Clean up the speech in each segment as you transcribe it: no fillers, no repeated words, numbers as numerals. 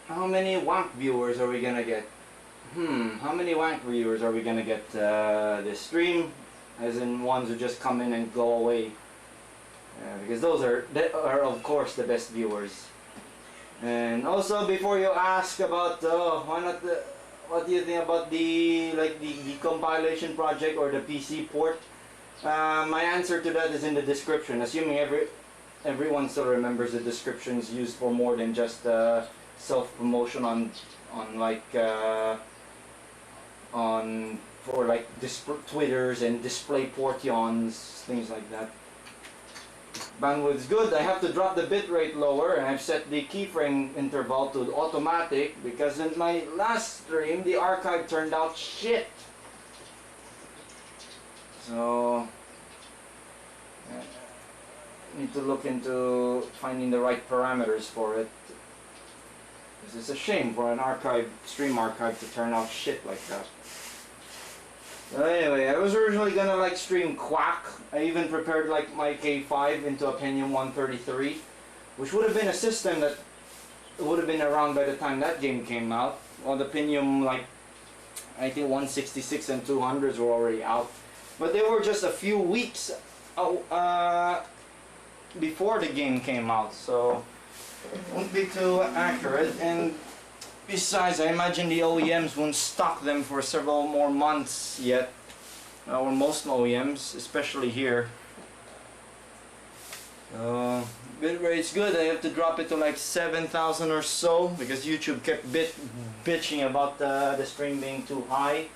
how many wank viewers are we gonna get? How many wank viewers are we gonna get this stream? As in ones who just come in and go away. Because those are of course the best viewers. And also, before you ask about why not what do you think about the decompilation project or the PC port? My answer to that is in the description. Assuming everyone still remembers the descriptions used for more than just self-promotion on Twitters and display portions, things like that. Bandwidth's good. I have to drop the bitrate lower, and I've set the keyframe interval to automatic because in my last stream the archive turned out shit. So need to look into finding the right parameters for it. It's a shame for an stream archive to turn out shit like that. So anyway, I was originally gonna stream Quack. I even prepared my K5 into a Pentium 133, which would have been a system that would have been around by the time that game came out. Well, the Pentium I think 166 and 200s were already out, but they were just a few weeks before the game came out, so it won't be too accurate. And besides, I imagine the OEMs won't stock them for several more months yet, or most OEMs, especially here. Bitrate's good. I have to drop it to 7,000 or so because YouTube kept bitching about the stream being too high.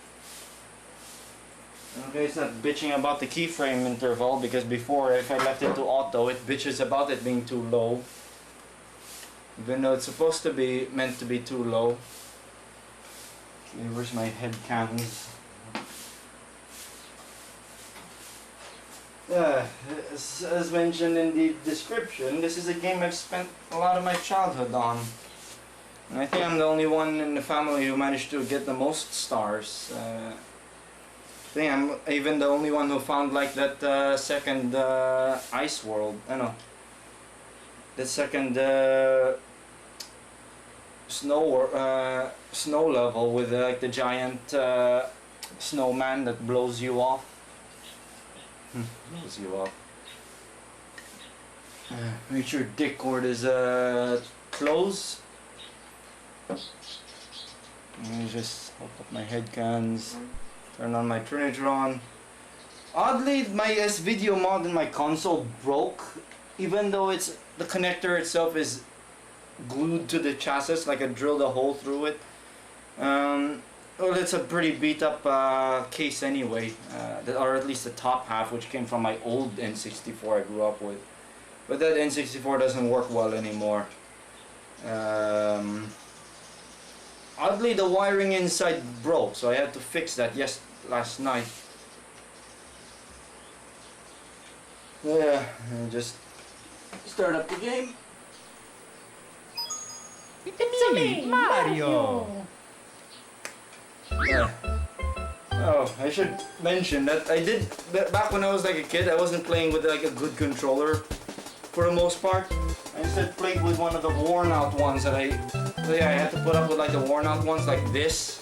Okay, it's not bitching about the keyframe interval because before, if I left it to auto, it bitches about it being too low. Even though it's supposed to be meant to be too low. Okay, where's my head cans? As mentioned in the description, this is a game I've spent a lot of my childhood on. And I think I'm the only one in the family who managed to get the most stars. I think I'm even the only one who found that second ice world. I know. The second snow level with the giant snowman that blows you off. Blows you off. Make sure Discord is closed. Let me just hook up my head cans. Turn on my Trinitron. Oddly, my S-Video mod in my console broke, even though the connector itself is glued to the chassis, I drilled a hole through it. Well, it's a pretty beat up case anyway, or at least the top half, which came from my old N64 I grew up with. But that N64 doesn't work well anymore. Oddly, the wiring inside broke, so I had to fix that last night. Yeah, and just start up the game. It's me, Mario! Oh, I should mention that back when I was a kid, I wasn't playing with a good controller for the most part. I instead played with one of the worn out ones that I had to put up with the worn out ones like this.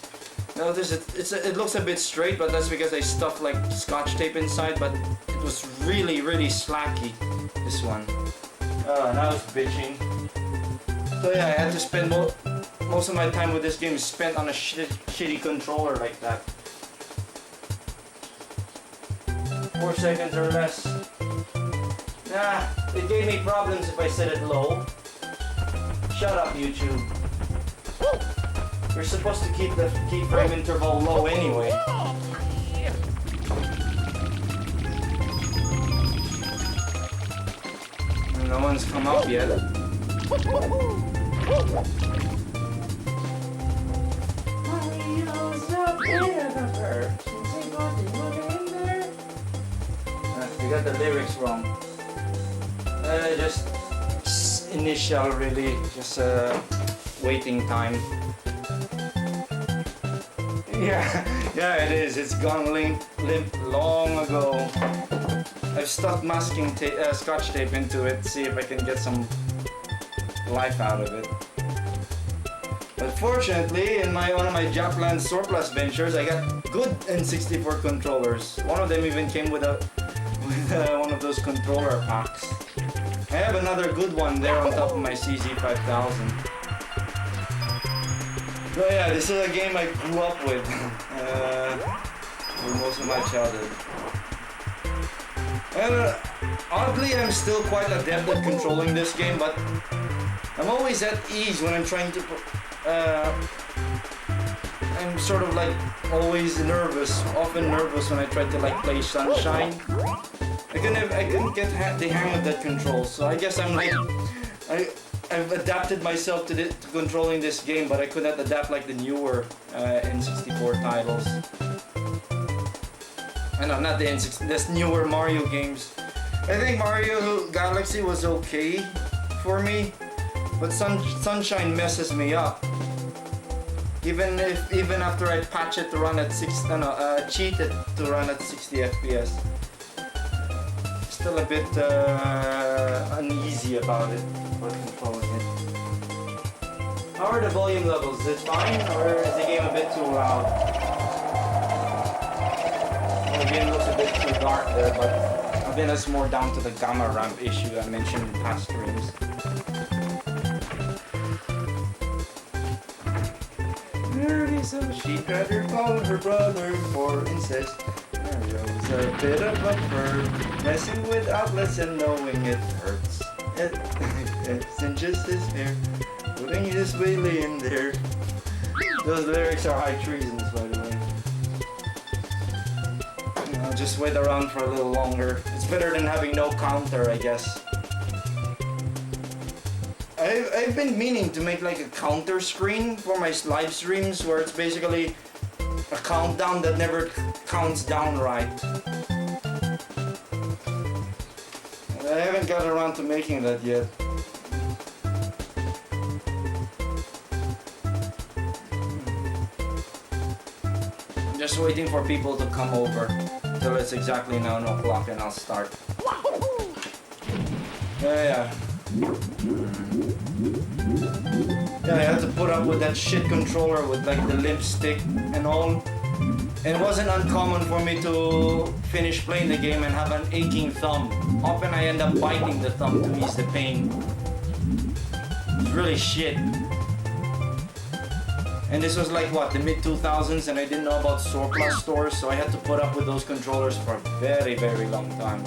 Now it looks a bit straight, but that's because I stuffed scotch tape inside, but it was really slacky, this one. Now it's bitching. So yeah, I had to spend most of my time with this game is spent on a shitty controller like that. 4 seconds or less. Nah, it gave me problems if I set it low. Shut up, YouTube. You're supposed to keep the keyframe interval low anyway. And no one's come up yet. You got the lyrics wrong. Just initial, really, just waiting time. Yeah, it is. It's gone limp long ago. I've stuck masking scotch tape into it. See if I can get some life out of it. But fortunately, in one of my Japland surplus ventures, I got good N64 controllers. One of them even came with one of those controller packs. I have another good one there on top of my CZ5000. So yeah, this is a game I grew up with for most of my childhood. And oddly, I'm still quite adept at controlling this game, but I'm always at ease when I'm trying to... I'm sort of like always nervous, often nervous when I try to like play Sunshine. I couldn't get the hang of that control, so I guess I'm like... I've adapted myself to controlling this game, but I could not adapt like the newer N64 titles. No, not the N64, this newer Mario games. I think Mario Galaxy was okay for me, but Sunshine messes me up. Even after I patch it to run at cheat it to run at 60 FPS. Still a bit uneasy about it for controlling it. How are the volume levels? Is it fine, or is the game a bit too loud? Well, the game looks a bit too dark there, but I think that's more down to the gamma ramp issue I mentioned in past streams. So she tried to call her brother for incest. Mario's a bit of a perv, messing with outlets and knowing it hurts. It cinches his hair, putting his wheelie in there. Those lyrics are high treasons, by the way. I'll just wait around for a little longer. It's better than having no counter, I guess. I've been meaning to make like a counter screen for my live streams where it's basically a countdown that never counts down right. I haven't got around to making that yet. I'm just waiting for people to come over till it's exactly 9 o'clock and I'll start. Yeah. Yeah, I had to put up with that shit controller with like the limp stick and all. And it wasn't uncommon for me to finish playing the game and have an aching thumb. Often I end up biting the thumb to ease the pain. It's really shit. And this was like what, the mid-2000s, and I didn't know about surplus stores, so I had to put up with those controllers for a very, very long time.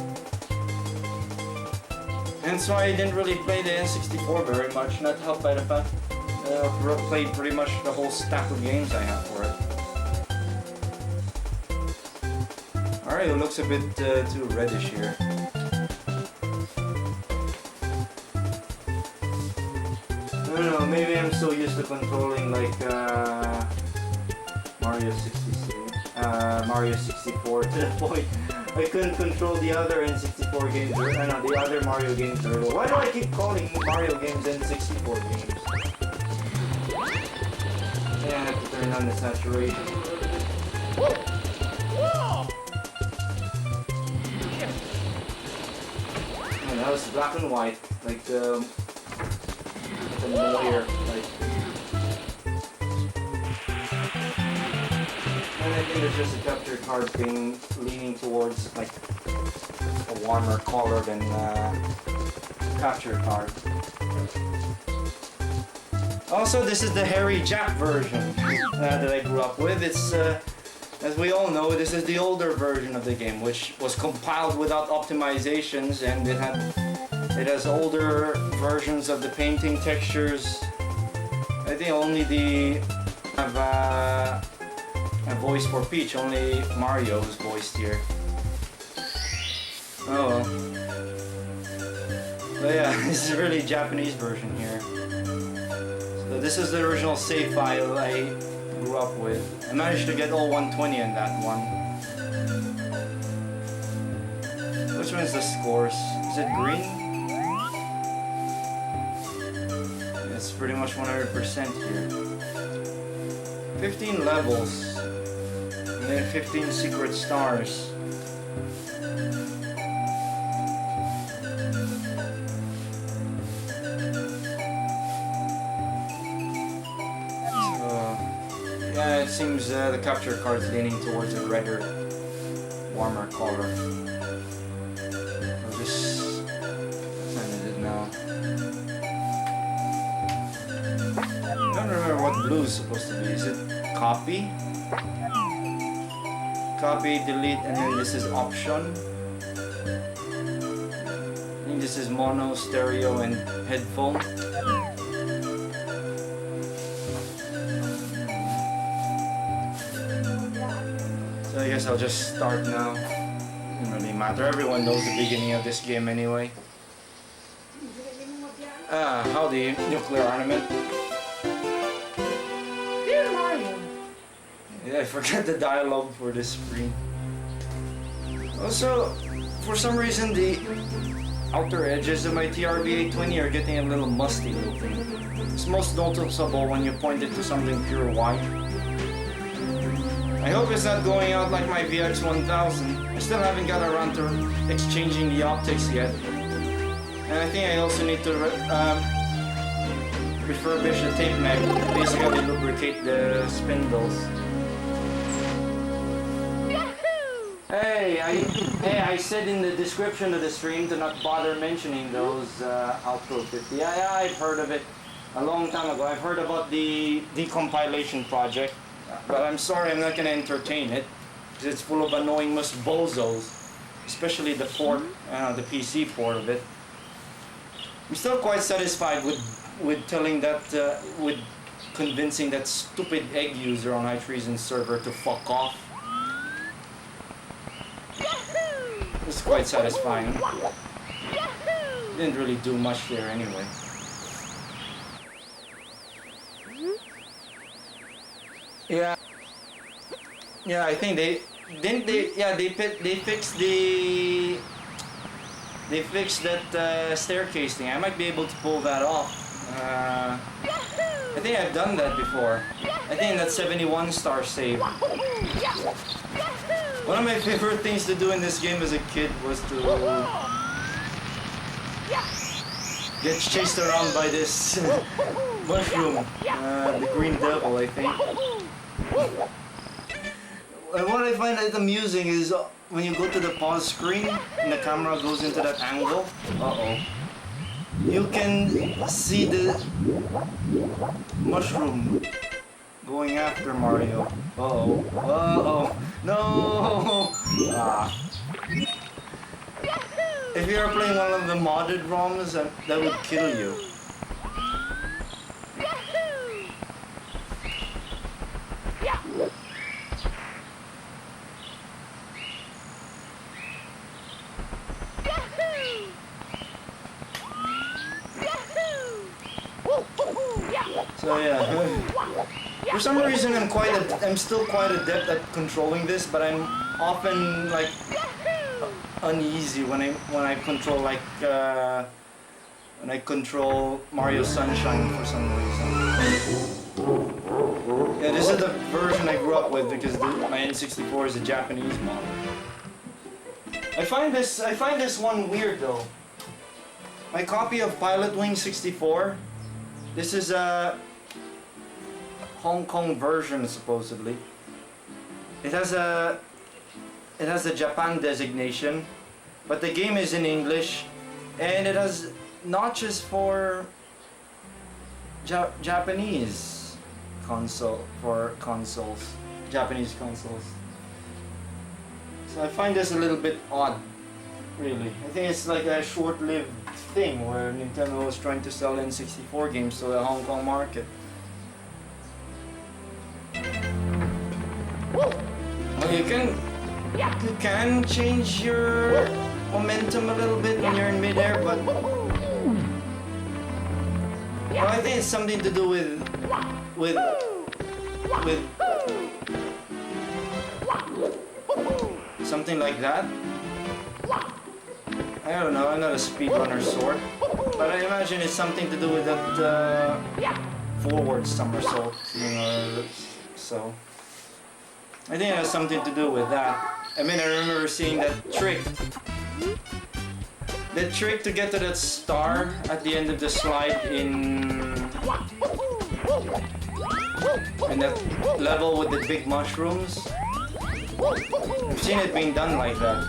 And so I didn't really play the N64 very much, not helped by the fact I played pretty much the whole stack of games I have for it. Alright, it looks a bit too reddish here. I don't know, maybe I'm so used to controlling like Mario 64 to the point I couldn't control the other N64 games, the other Mario games. Why do I keep calling Mario games N64 games? Yeah, I have to turn on the saturation. Oh, that was black and white, like the lawyer, like. And I think there's just a capture card being leaning towards like a warmer color than capture card. Also, this is the hairy Jap version that I grew up with. It's, as we all know, this is the older version of the game, which was compiled without optimizations, and it has older versions of the painting textures. I think only have a voice for Peach, only Mario is voiced here. Oh well. But yeah, this is a really Japanese version here. So this is the original save file I grew up with. I managed to get all 120 in that one. Which one's the scores? Is it green? It's pretty much 100% here. 15 levels. And then 15 secret stars. seems the capture card's leaning towards a redder, warmer color. I'll just send it now. I don't remember what blue is supposed to be. Is it copy? Copy, delete, and then this is option. I think this is mono, stereo, and headphone. So I guess I'll just start now. Doesn't really matter. Everyone knows the beginning of this game anyway. Howdy, nuclear armament. Dear Mario. Yeah, I forgot the dialogue for this screen. Also, for some reason, the outer edges of my TRB-820 are getting a little musty looking. It's most noticeable when you point it to something pure white. I hope it's not going out like my VX1000. I still haven't got around to exchanging the optics yet. And I think I also need to refurbish the tape mag, basically lubricate the spindles. Hey, I said in the description of the stream to not bother mentioning those Outro 50. Yeah, I've heard of it a long time ago. I've heard about the decompilation project, but I'm sorry I'm not going to entertain it because it's full of annoyingmous bozos, especially the port, the PC port of it. I'm still quite satisfied with telling that, with convincing that stupid egg user on iTreason server to fuck off. It's quite satisfying. Didn't really do much there anyway. Yeah. Yeah, I think they fixed that staircase thing. I might be able to pull that off. I think I've done that before. I think that 71 star save. One of my favorite things to do in this game as a kid was to get chased around by this mushroom, the green devil, I think. And what I find it amusing is when you go to the pause screen and the camera goes into that angle, you can see the mushroom going after Mario. No! If you are playing one of the modded ROMs, that would kill you. So yeah, for some reason I'm still quite adept at controlling this, but I'm often like uneasy when I control when I control Mario Sunshine for some reason. Yeah, this is the version I grew up with because my N64 is a Japanese model. I find this one weird though. My copy of Pilot Wing 64. This is a Hong Kong version supposedly. It has a Japan designation, but the game is in English, and it has notches for Japanese consoles, Japanese consoles. So I find this a little bit odd, really. I think it's like a short-lived thing where Nintendo was trying to sell N64 games to the Hong Kong market. Well, you can change your momentum a little bit when you're in midair, but well, I think it's something to do with something like that. I don't know, I'm not a speedrunner sort, but I imagine it's something to do with that forward somersault, so I think it has something to do with that. I mean, I remember seeing that trick. The trick to get to that star at the end of the slide in And that level with the big mushrooms. I've seen it being done like that.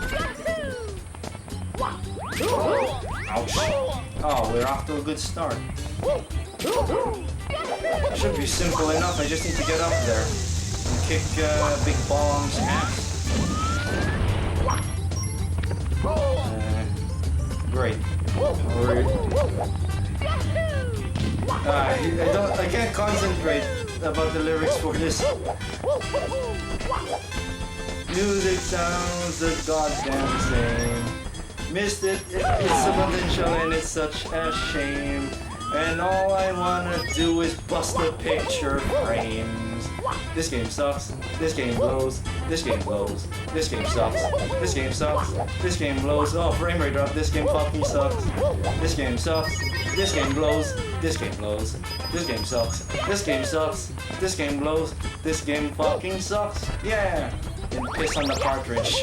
Ouch. Oh, we're off to a good start. Should be simple enough. I just need to get up there and kick Big Bomb's ass. Great. I can't concentrate about the lyrics for this. Music sounds the goddamn same. Missed it, it's a potential and it's such a shame. And all I wanna do is bust the picture frames. This game sucks, this game blows, this game blows, this game sucks, this game sucks, this game blows, oh frame rate drop, this game fucking sucks, this game sucks, this game blows, this game blows, this game sucks, this game sucks, this game blows, this game fucking sucks, yeah! And piss on the cartridge.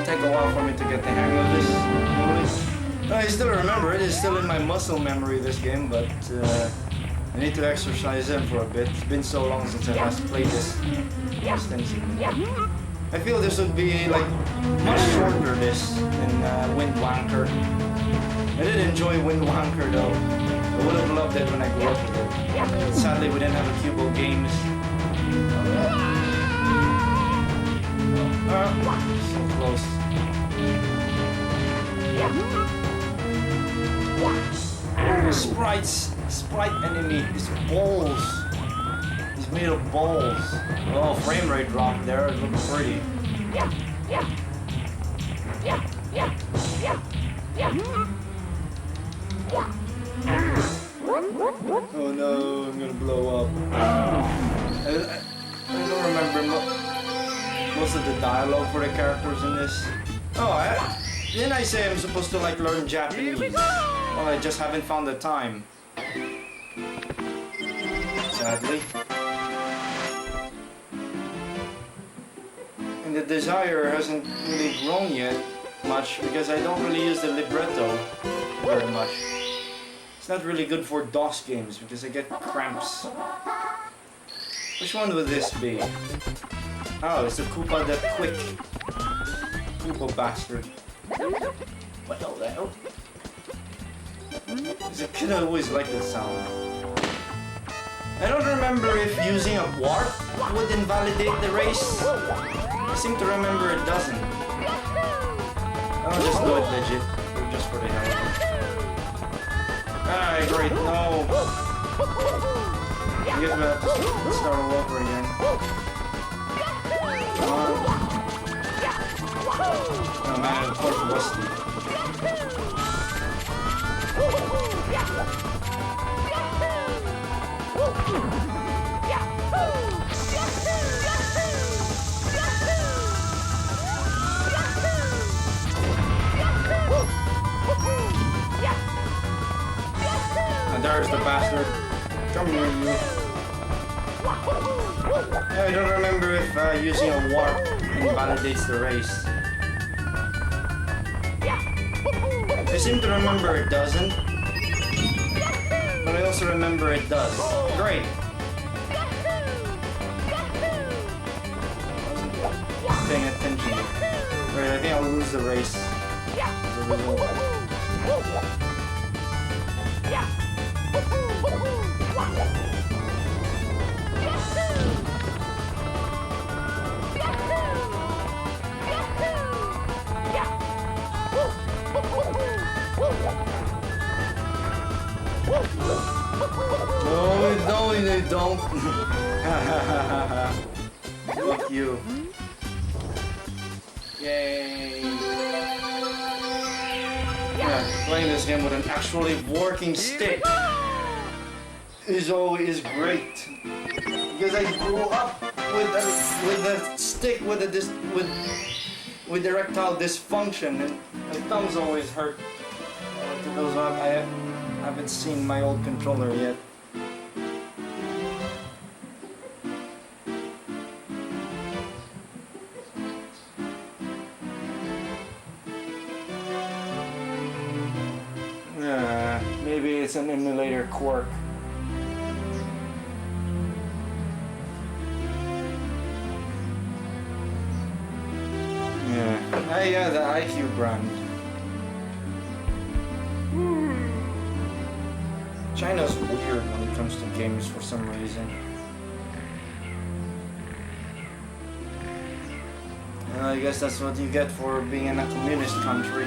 Take a while for me to get the hang of this. I still remember it. It's still in my muscle memory, this game, but I need to exercise them for a bit. It's been so long since I last played this extensively. I feel this would be like much shorter this than Wind Wanker. I did enjoy Wind Wanker though. I would have loved it when I grew up with it. But sadly, we didn't have a Cubo Games. So close. Sprite enemy is balls. He's made of balls. Oh, frame rate drop there. It looks pretty. Oh no, I'm gonna blow up. I don't remember most of the dialogue for the characters in this. Oh, didn't I say I'm supposed to like learn Japanese? Well, I just haven't found the time. Sadly. And the desire hasn't really grown yet much because I don't really use the libretto very much. It's not really good for DOS games because I get cramps. Which one would this be? Oh, it's the Koopa the Quick. Koopa bastard. What the hell? As a kid, I always liked the sound. I don't remember if using a warp would invalidate the race. I seem to remember it doesn't. I'll just do it legit, just for the hell. Alright, great, no. I guess we'll have to start all over again. Oh man, of course rusty. And there's the bastard. Come here, you. I don't remember if using a warp invalidates the race. I seem to remember it doesn't. But I also remember it does. Great. Paying attention. Right, I think I'll lose the race. No, they don't. Fuck you. Yay. Yeah, playing this game with an actually working stick is always great. Because I grew up with a stick with erectile dysfunction and my thumbs always hurt. To those up, I haven't seen my old controller yet. it's an emulator quirk. Yeah. Yeah, the IQ brand. China's weird when it comes to games for some reason. I guess that's what you get for being in a communist country.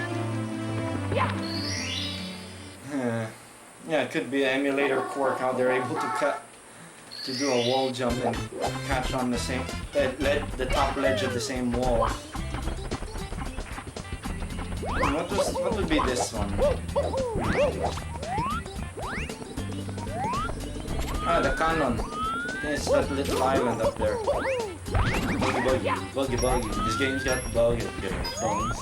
Yeah, it could be an emulator quirk how they're able to do a wall jump and catch on the same the top ledge of the same wall. What would be this one? Ah, the cannon. It's that little island up there. Buggy. This game's got buggy songs.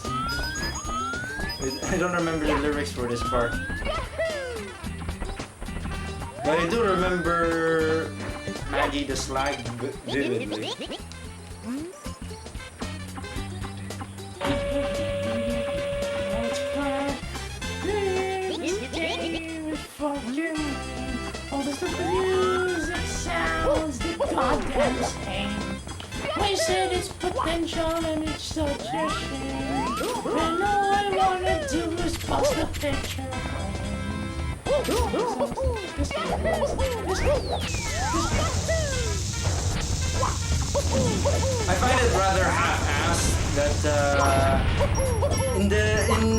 I don't remember the lyrics for this part. But I do remember Maggie the Slag vividly. All the music sounds the goddamn same. Wasted its potential and it's such a shame. And all I wanna do is bust the picture. I find it rather half-assed that in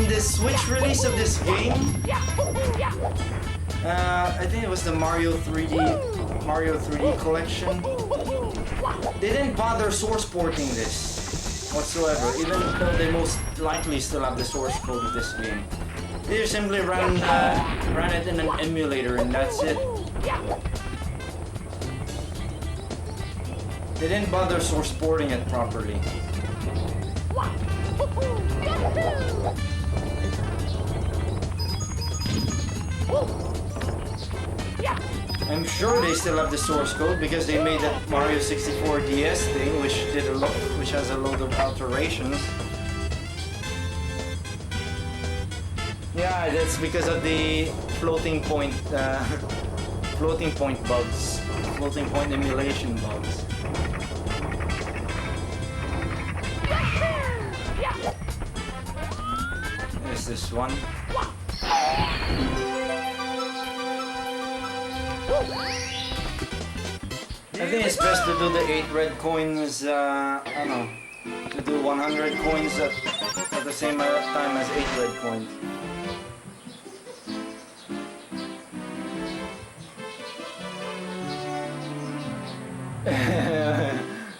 the Switch release of this game, I think it was the Mario 3D collection. They didn't bother source porting this whatsoever, even though they most likely still have the source code of this game. They just simply ran it in an emulator and that's it. They didn't bother source porting it properly. I'm sure they still have the source code because they made that Mario 64 DS thing, which has a load of alterations. Yeah, that's because of the floating point bugs, floating point emulation bugs. There's this one. I think it's best to do the 8 red coins, I don't know, to do 100 coins at the same time as 8 red coins.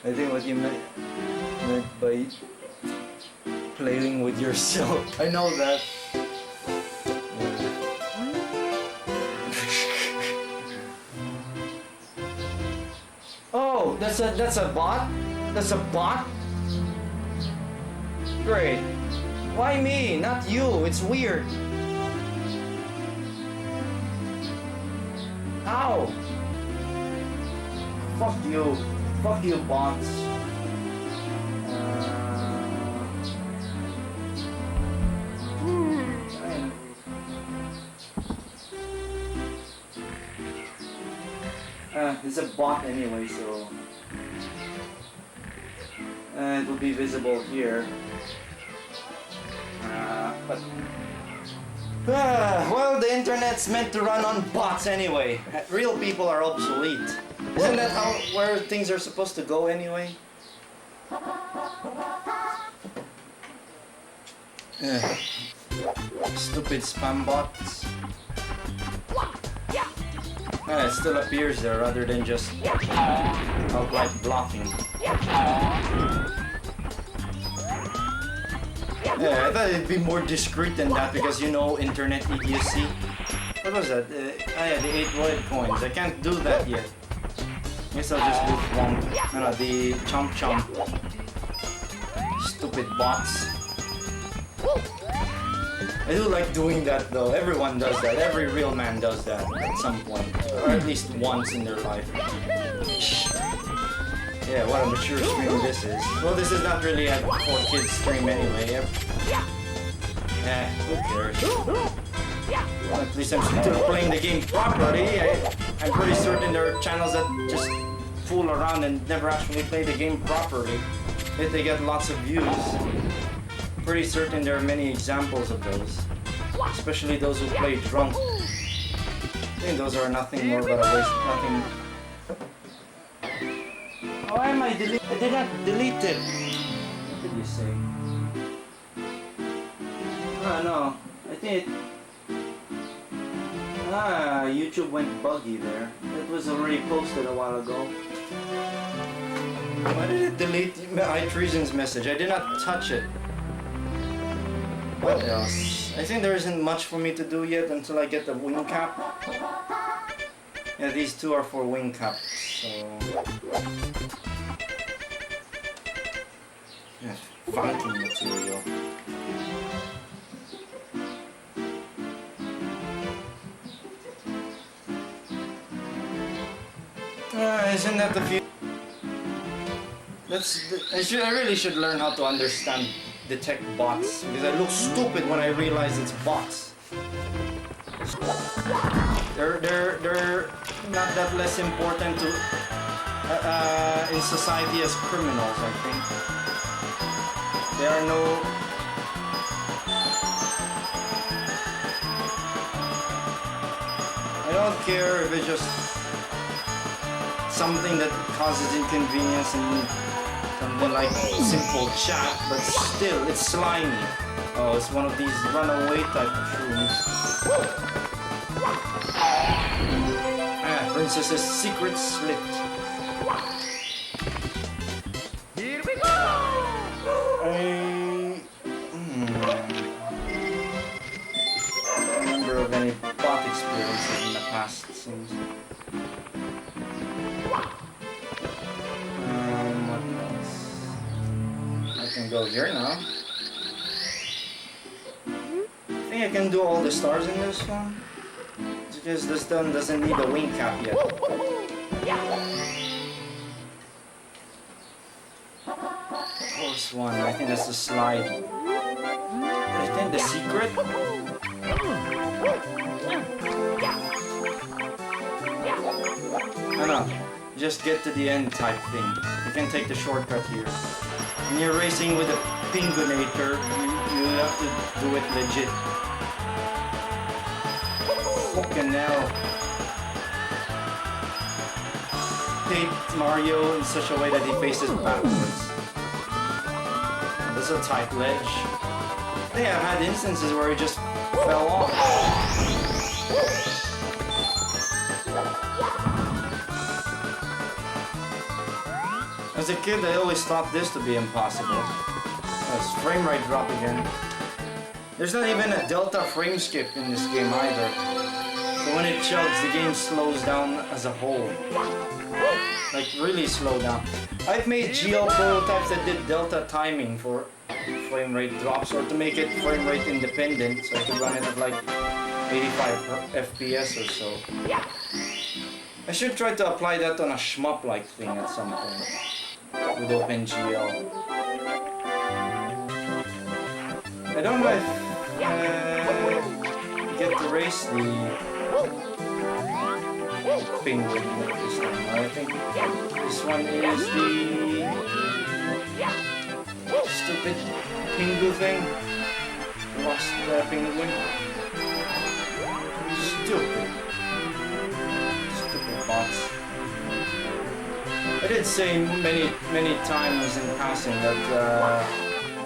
I think what you meant by playing with yourself. I know that. Oh, that's a bot? That's a bot? Great. Why me? Not you. It's weird. Ow! Fuck you. Fuck you, bots. It's a bot anyway, so it will be visible here. Well, the internet's meant to run on bots anyway. Real people are obsolete. Isn't that where things are supposed to go anyway? Stupid spam bots. It still appears there rather than just outright blocking. Yeah, I thought it'd be more discreet than that because you know internet idiocy. What was that? Yeah, the 8 red coins. I can't do that yet. Guess I'll just do one. No, the chomp chomp. Stupid bots. I do like doing that though. Everyone does that. Every real man does that at some point. Or at least once in their life. Yeah, what a mature stream this is. Well, this is not really a for kids stream anyway. Yeah, who cares? At least I'm still playing the game properly. I'm pretty certain there are channels that just fool around and never actually play the game properly, yet they get lots of views. Pretty certain there are many examples of those, especially those who play drunk. I think those are nothing more but a waste. Nothing. Why am I delete? I did not delete it. What did you say? No. I think it... YouTube went buggy there. It was already posted a while ago. Why did it delete iTreason's message? I did not touch it. What else? I think there isn't much for me to do yet until I get the wing cap. Yeah, these two are for wing caps, so... Yeah, funky material. Isn't that the future? I really should learn how to understand, detect bots, because I look stupid when I realize it's bots. They're not that less important to in society as criminals, I think. There are no... I don't care if it's just something that causes inconvenience and something like simple chat, but still, it's slimy. Oh, it's one of these runaway type of shrooms. Princess's secret slit. Here we go! I don't remember of any bot experiences in the past, it seems. What else? I can go here now. I think I can do all the stars in this one. Because this one doesn't need a wing cap yet. Course one, I think that's the slide. I think the secret. No, just get to the end type thing. You can take the shortcut here. When you're racing with a pinguinator, you have to do it legit. Fucking hell. Paint Mario in such a way that he faces backwards. That's a tight ledge. I think I've had instances where he just fell off. As a kid, I always thought this to be impossible. That's frame rate drop again. There's not even a delta frame skip in this game either. So when it chugs, the game slows down as a whole. Like, really slow down. I've made GL prototypes that did delta timing for frame rate drops, or to make it frame rate independent, so I could run it at like 85 FPS or so. I should try to apply that on a shmup-like thing at some point with OpenGL. I don't know if I get to race the penguin this time. I think this one is the stupid pingu thing. Lost the penguin. Stupid bots. I did say many times in passing that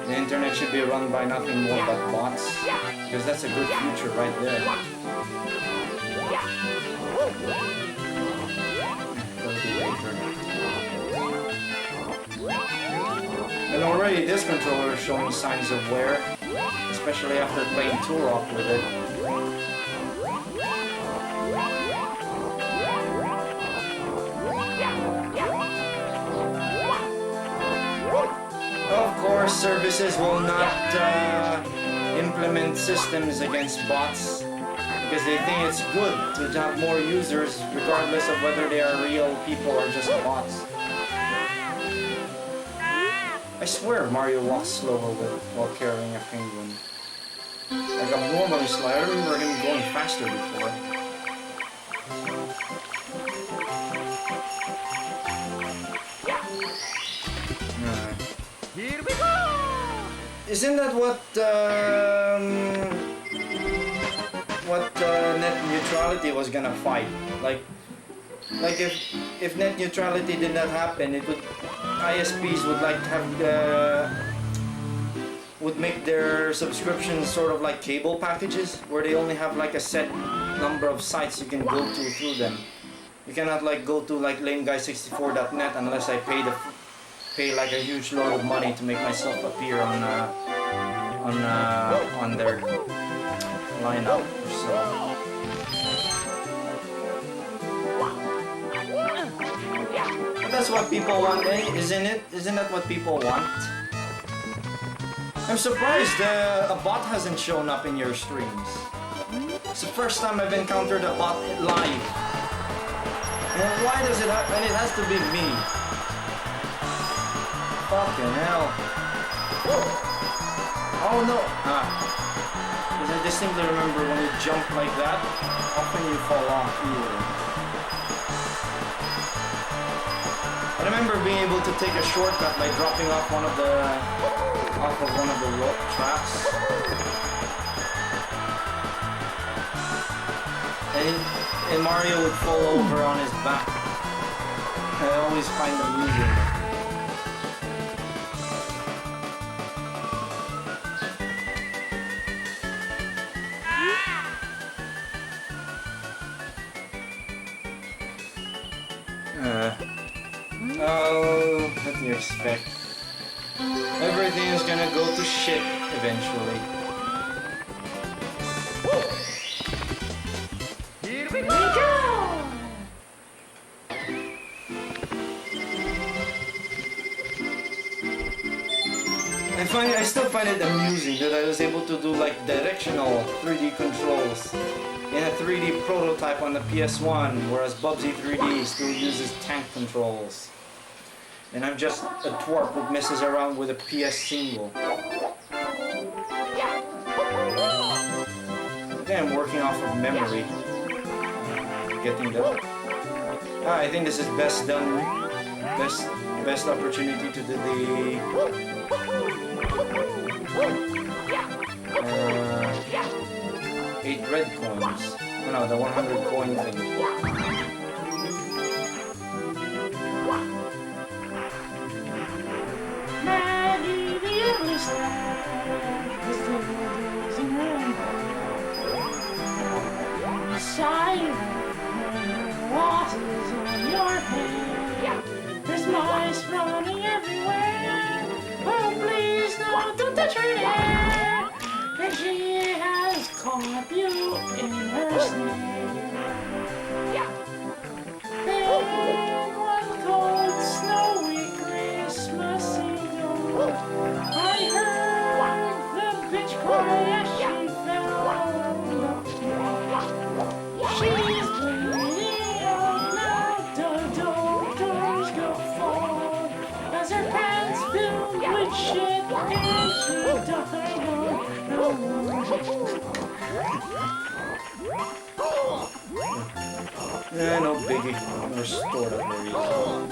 the internet should be run by nothing more but bots, because that's a good future right there. And already this controller is showing signs of wear, especially after playing Turok with it. Of course, services will not implement systems against bots, because they think it's good to have more users regardless of whether they are real people or just bots. I swear Mario walks slower while carrying a penguin. like abnormally slow. I remember him going faster before. Here we go! Isn't that what net neutrality was gonna fight? Like if net neutrality did not happen, it would ISPs would like have would make their subscriptions sort of like cable packages, where they only have like a set number of sites you can go to through them. You cannot like go to like lameguy64.net unless I pay like a huge load of money to make myself appear on their lineup or so. But that's what people want, eh? Isn't it? Isn't that what people want? I'm surprised a bot hasn't shown up in your streams. It's the first time I've encountered a bot live. And why does it happen? And it has to be me. Fucking hell. Oh no! Because I distinctly remember when you jump like that, often you fall off either. I remember being able to take a shortcut by dropping off one of the rope traps. And Mario would fall over on his back. I always find amusing. Oh, what do you expect? Everything is gonna go to shit eventually. Here we go! I still find it amusing that I was able to do like directional 3D controls in a 3D prototype on the PS1, whereas Bubsy 3D still uses tank controls. And I'm just a twerp who messes around with a PS single. Okay, I'm working off of memory. Getting that. I think this is best done. Best opportunity to do the 8 red coins. Oh, no, the 100 coin thing. Losses on your head. There's mice running everywhere. Oh, please don't touch her there. And she has caught you in her snare. Then one cold, snowy Christmas Eve, I heard the bitch cry as she fell on the floor. She's bleeding out now, the doctors go far, as her pants filled with shit and she died on the Yeah, no biggie. Restored at the reason.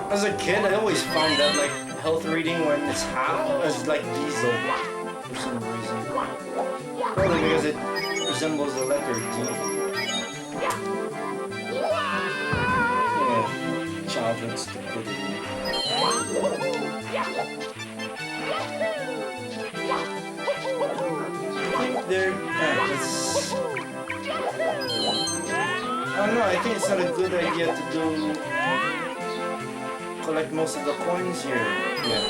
As a kid, I always found that like health reading when it's half as like diesel for some reason. Probably because it resembles the letter D. Yeah, childhood stupidity. There, it's... Oh no, I think it's not a good idea to collect most of the coins here. Yeah.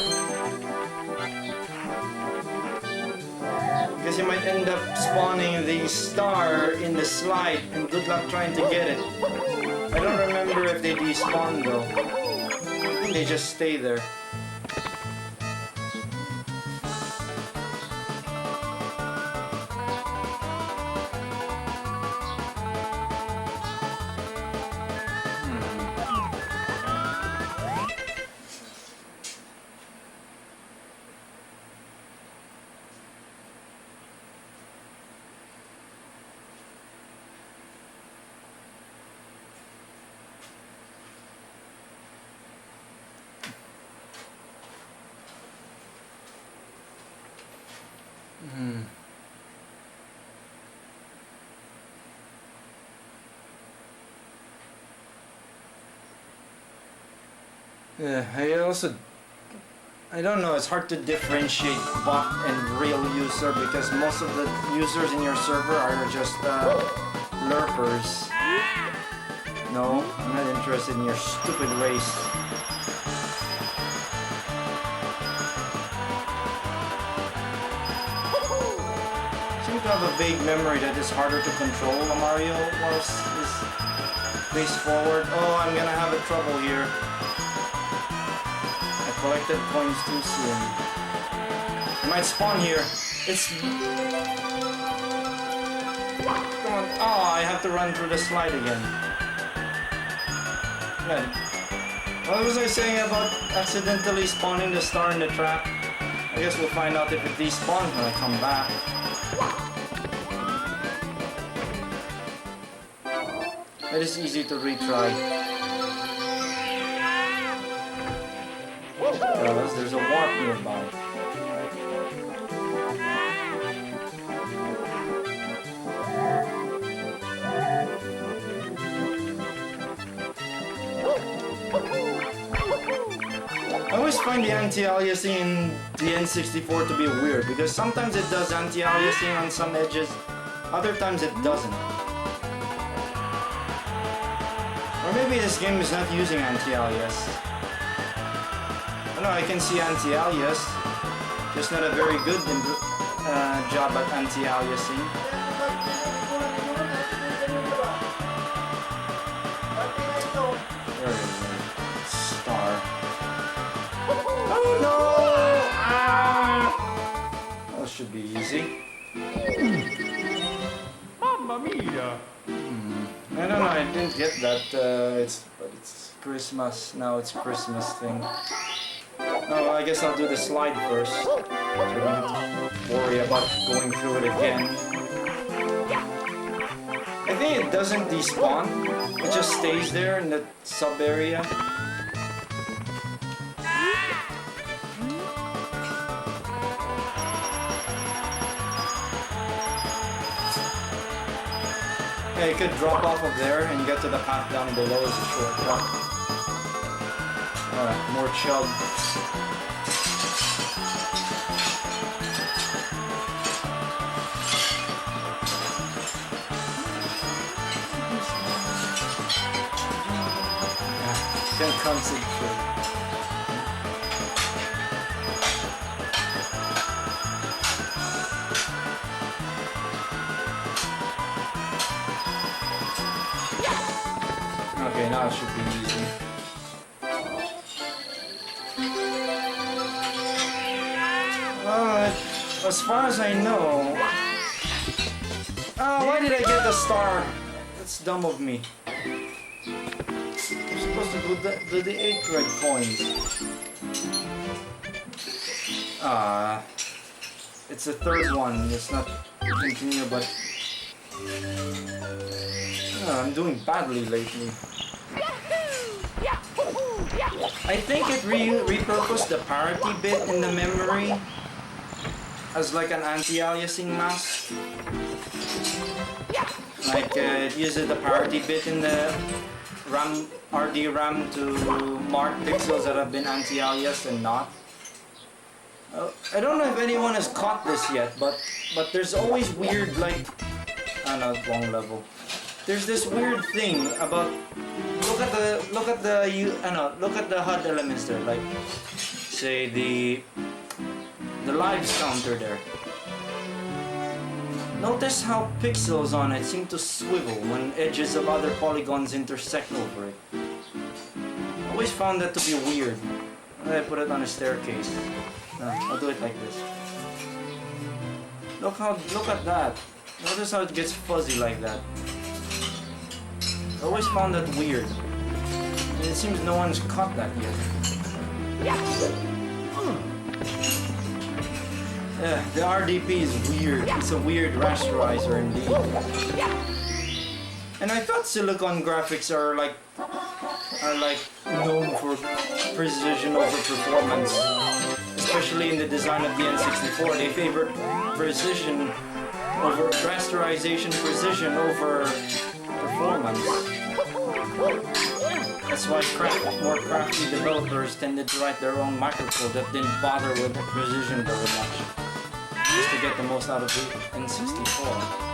Because you might end up spawning the star in the slide, and good luck trying to get it. I don't remember if they despawn though. I think they just stay there. I don't know, it's hard to differentiate bot and real user because most of the users in your server are just lurkers. No, I'm not interested in your stupid race. Seem to have a vague memory that it's harder to control Mario whilst is face forward. Oh, I'm gonna have a trouble here. I collected coins too soon. It might spawn here. It's... Come on. Oh, I have to run through the slide again. Good. What was I saying about accidentally spawning the star in the trap? I guess we'll find out if it despawns when I come back. It is easy to retry. Because there's a warp nearby. I always find the anti-aliasing in the N64 to be weird because sometimes it does anti-aliasing on some edges, other times it doesn't. Or maybe this game is not using anti-alias. I know I can see anti-alias, just not a very good job at anti-aliasing. Where is it? Star. Oh no! Ah! That should be easy. Mamma mia! I don't know, I didn't get that, but it's Christmas, now it's Christmas thing. Oh, well, I guess I'll do the slide first, so I don't have to worry about going through it again. I think it doesn't despawn, it just stays there in the sub-area. Yeah, you could drop off of there and get to the path down below as a shortcut. Alright, more chug. Can't concentrate. Okay, now it should be easy. As far as I know... Oh, why did I get the star? That's dumb of me. I'm supposed to do the 8 red coins. It's the third one. It's not continue, but... I'm doing badly lately. I think it repurposed the parity bit in the memory as like an anti-aliasing mask. Like it uses the parity bit in the RD-RAM to mark pixels that have been anti-aliased and not. I don't know if anyone has caught this yet, but there's always weird like... Oh no, wrong level. There's this weird thing about look at the HUD elements there, like say the lives counter there. Notice how pixels on it seem to swivel when edges of other polygons intersect over it. I always found that to be weird. I put it on a staircase. No, I'll do it like this. Look at that. Notice how it gets fuzzy like that. I always found that weird. And it seems no one's caught that yet. Yeah, the RDP is weird. It's a weird rasterizer indeed. And I thought silicon graphics are like known for precision over performance. Especially in the design of the N64, they favored precision over rasterization, precision over performance. That's why more crafty developers tended to write their own microcode that didn't bother with the precision very much, just to get the most out of the N64.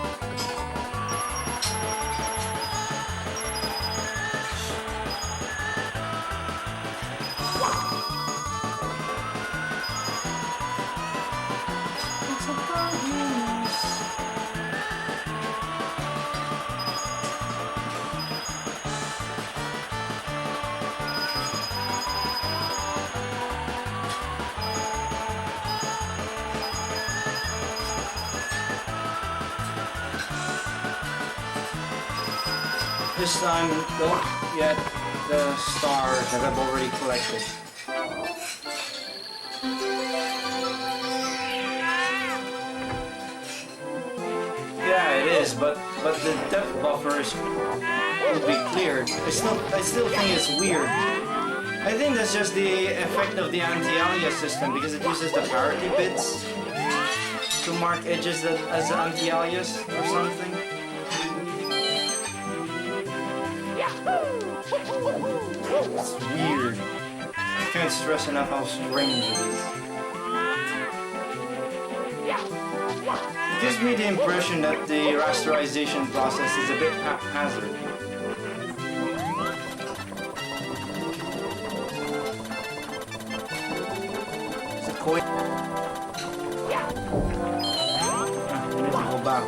This time, don't get the stars that I've already collected. Yeah, it is, but the depth buffer will be cleared. I still think it's weird. I think that's just the effect of the anti-alias system because it uses the parity bits to mark edges as anti-alias or something. It's weird. I can't stress enough how strange it is. It gives me the impression that the rasterization process is a bit haphazard. It's a coin. I need to go back.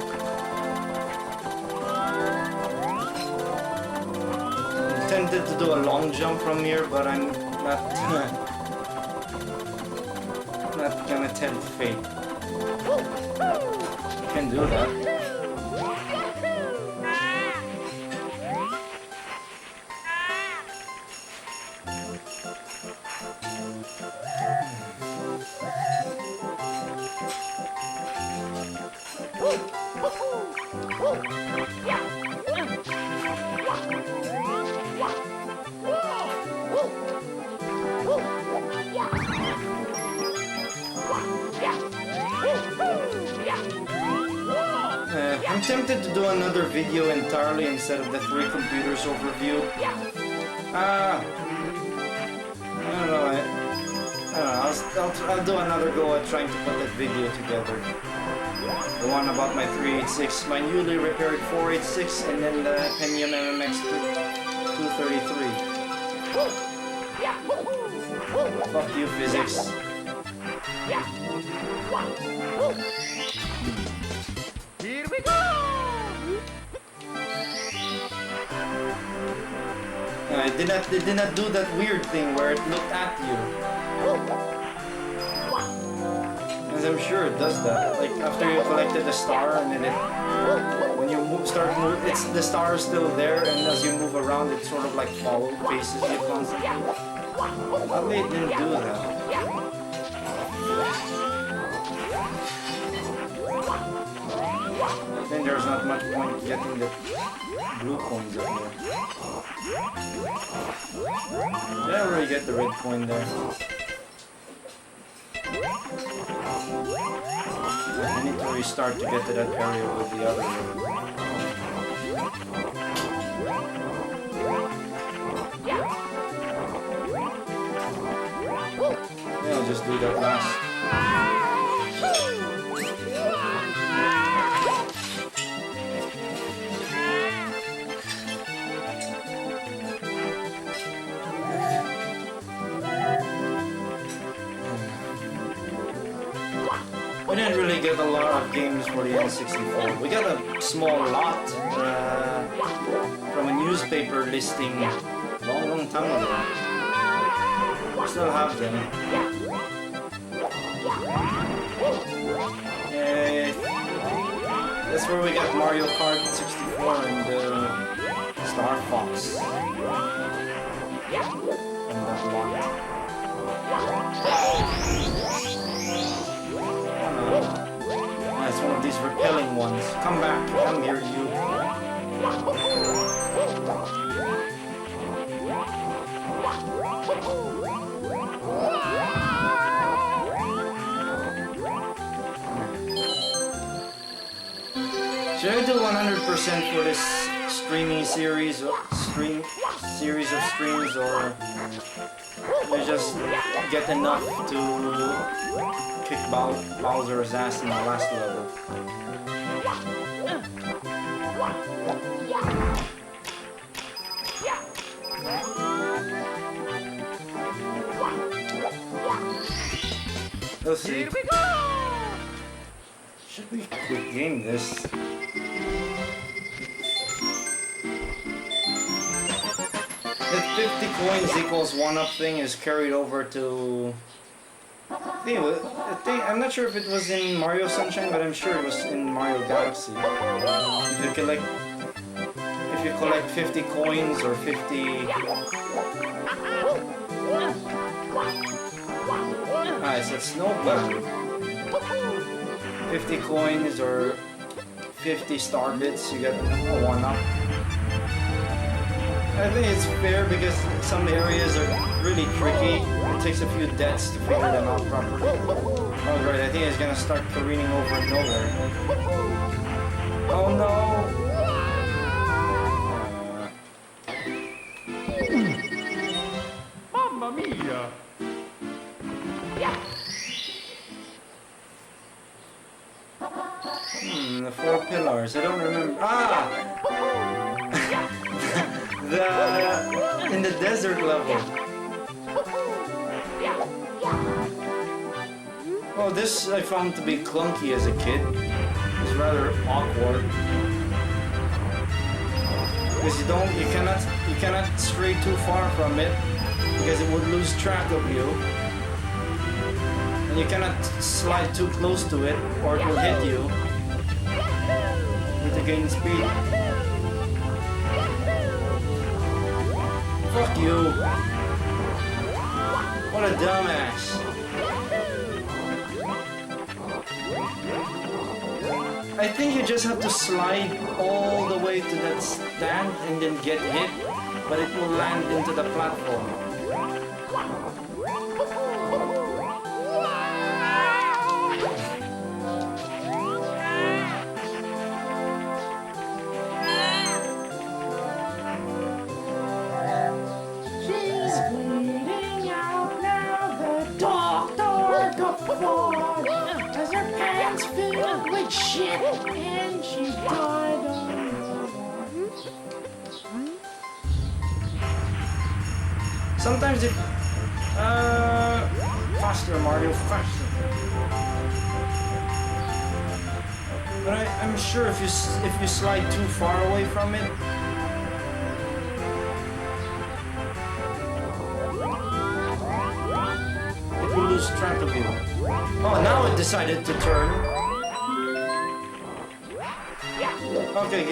Tempted to do a long jump from here, but I'm not gonna tempt fate. I can do that. I'm tempted to do another video entirely instead of the 3 computers overview. I don't know. I'll do another go at trying to put that video together. The one about my 386, my newly repaired 486, and then the Pentium MMX 233. Fuck you, physics. Here we go! It did not do that weird thing where it looked at you. Because I'm sure it does that. Like after you collected the star and then when you the star is still there, and as you move around it sort of like faces you constantly. Probably it didn't do that. I think there's not much point getting the blue coins up here. Yeah, I already get the red coin there. I need to restart to get to that area with the other one. Yeah, I'll just do that last. We didn't really get a lot of games for the N64. We got a small lot from a newspaper listing long time ago. We still have them. That's where we got Mario Kart 64 and Star Fox. And that lot. It's one of these repelling ones. Come back, come here, you. Should I do 100% for this streaming series of streams, or you just get enough to kick Bowser's ass in the last level. Let's see. Here we go! Should we quick game this? That 50 coins equals 1-up thing is carried over to... I'm not sure if it was in Mario Sunshine, but I'm sure it was in Mario Galaxy. If you collect 50 coins or 50... Ah, it's a snowbound. 50 coins or 50 star bits, you get a 1-up. I think it's fair because some areas are really tricky. It takes a few deaths to figure them out properly. Alright, I think it's gonna start careening over nowhere. Oh no! Mamma mia! The 4 pillars, I don't remember. Ah! In the desert level. Oh, this I found to be clunky as a kid. It's rather awkward. Because you cannot stray too far from it because it would lose track of you. And you cannot slide too close to it or it will hit you with the gain speed. Fuck you! What a dumbass! I think you just have to slide all the way to that stand and then get hit, but it will land into the platform. Cause her pants filled with shit and she died on Sometimes it... faster, Mario, faster. But I'm sure if you slide too far away from it, it will lose track of you. Oh, now it decided to turn. Okay,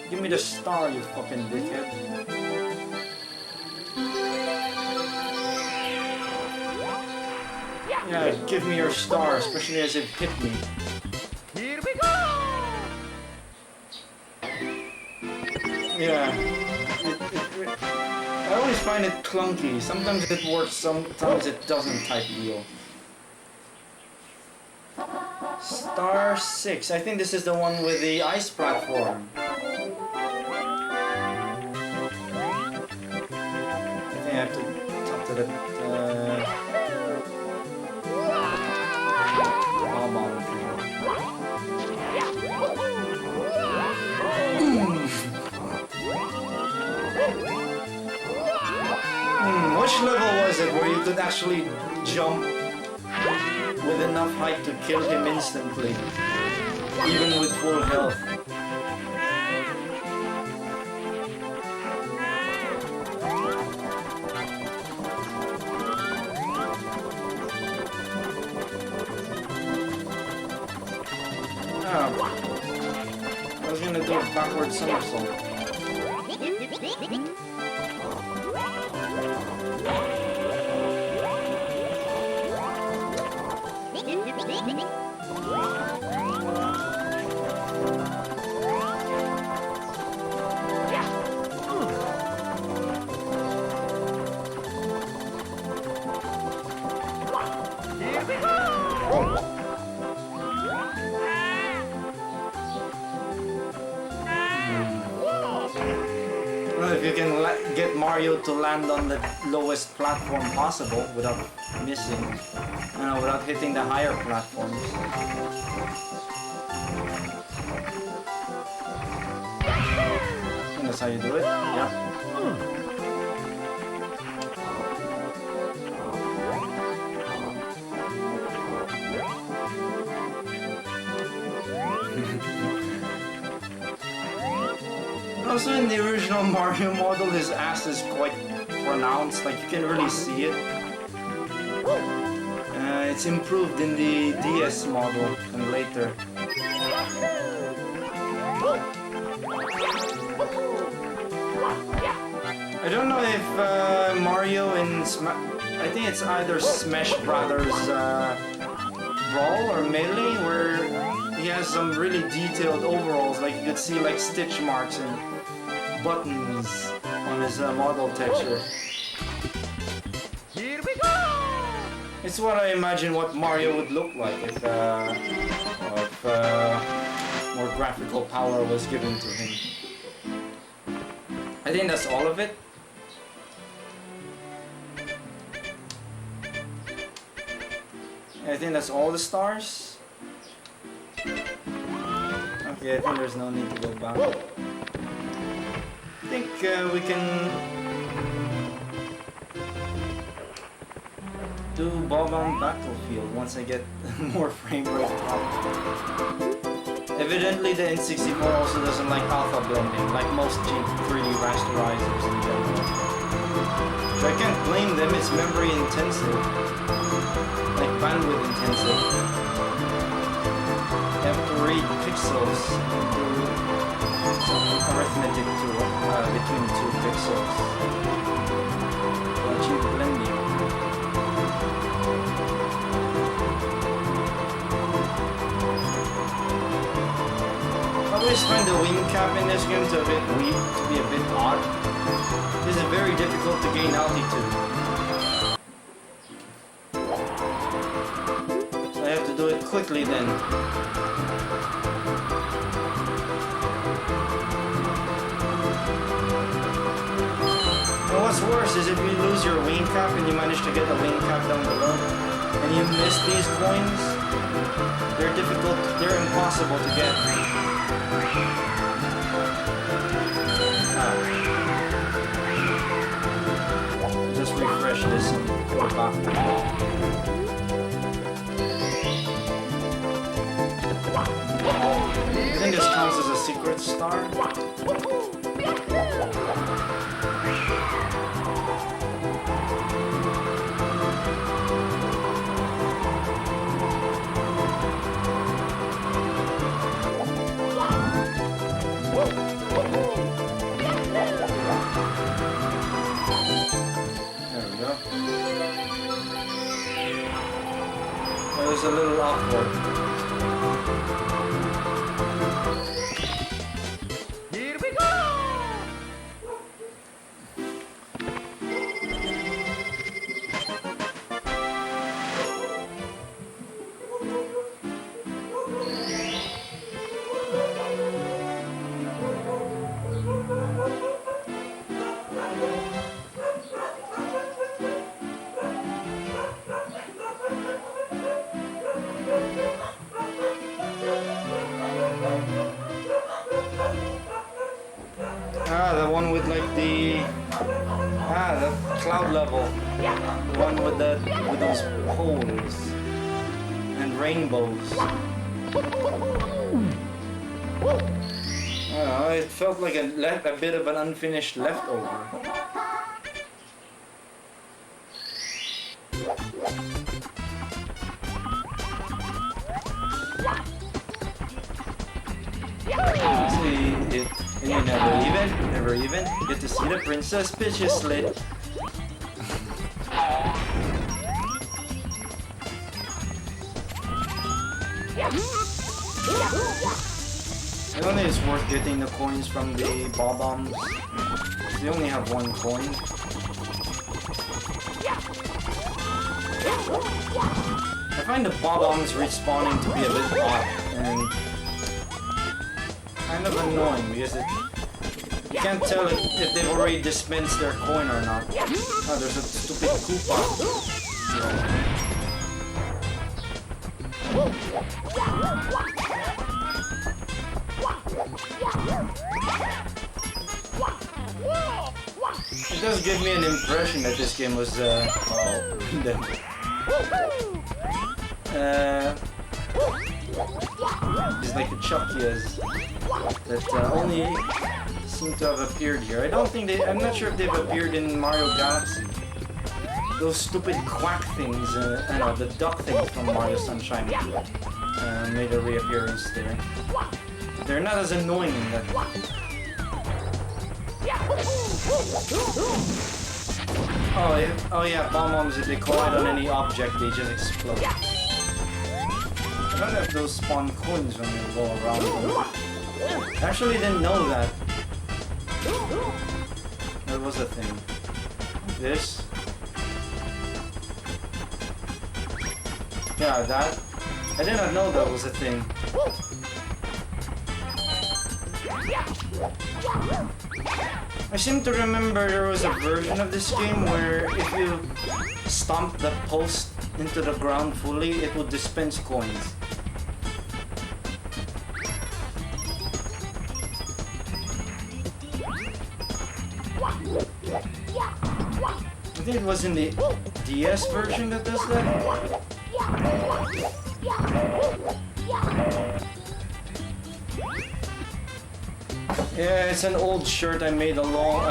give me the star, you fucking dickhead. Yeah, give me your star, especially as it hit me. Here we go! Yeah. I always find it clunky. Sometimes it works, sometimes it doesn't type deal. Star 6. I think this is the one with the ice platform. I think I have to talk to the... Which level was it where you could actually jump with enough height to kill him instantly, even with full health? Oh. I was gonna do a backward somersault. if you can get Mario to land on the lowest platform possible without missing, without hitting the higher platforms. I think that's how you do it. Yeah. Also, in the original Mario model, his ass is quite pronounced, like you can really see it. It's improved in the DS model and later. I don't know if Mario in I think it's either Smash Brothers Brawl or Melee, where he has some really detailed overalls, like you could see like stitch marks and buttons on his model texture. Here we go! It's what I imagine what Mario would look like if more graphical power was given to him. I think that's all of it. I think that's all the stars. Okay, I think there's no need to go back. I think we can do Bob-omb Battlefield once I get more frame rate problems. Evidently the N64 also doesn't like alpha blending, like most 3D rasterizers in general. So I can't blame them, it's memory intensive. Like bandwidth intensive. You have to read pixels and do arithmetic between 2 pixels to achieve blending. I always find the wing cap in this game to be a bit odd. This is very difficult to gain altitude. So I have to do it quickly then. And what's worse is if you lose your wing cap and you manage to get a wing cap down below and you miss these coins, they're difficult, they're impossible to get. Just refresh this and go back. I think this counts as a secret star. It was a little awkward. Here we go! The one with like the cloud level, the one with those poles and rainbows. It felt like a bit of an unfinished leftover. See it. And you never even get to see the princess pitch slit. I don't think it's worth getting the coins from the bob-ombs. They only have 1 coin. I find the bob-ombs respawning to be a bit odd and kind of annoying because it can't tell if they've already dispensed their coin or not. Oh, there's a stupid Koopa. It does give me an impression that this game was, it's like the Chuckias that only seem to have appeared here. I'm not sure if they've appeared in Mario Galaxy. Those stupid quack things, the duck things from Mario Sunshine made a reappearance there. They're not as annoying in that. Oh yeah, bomb-bombs, if they collide on any object, they just explode. I don't know if those spawn coins when you go around them. I actually didn't know that. That was a thing. This. Yeah, that. I did not know that was a thing. I seem to remember there was a version of this game where if you stomp the post into the ground fully, it would dispense coins. I think it was in the DS version that does that. Yeah, it's an old shirt I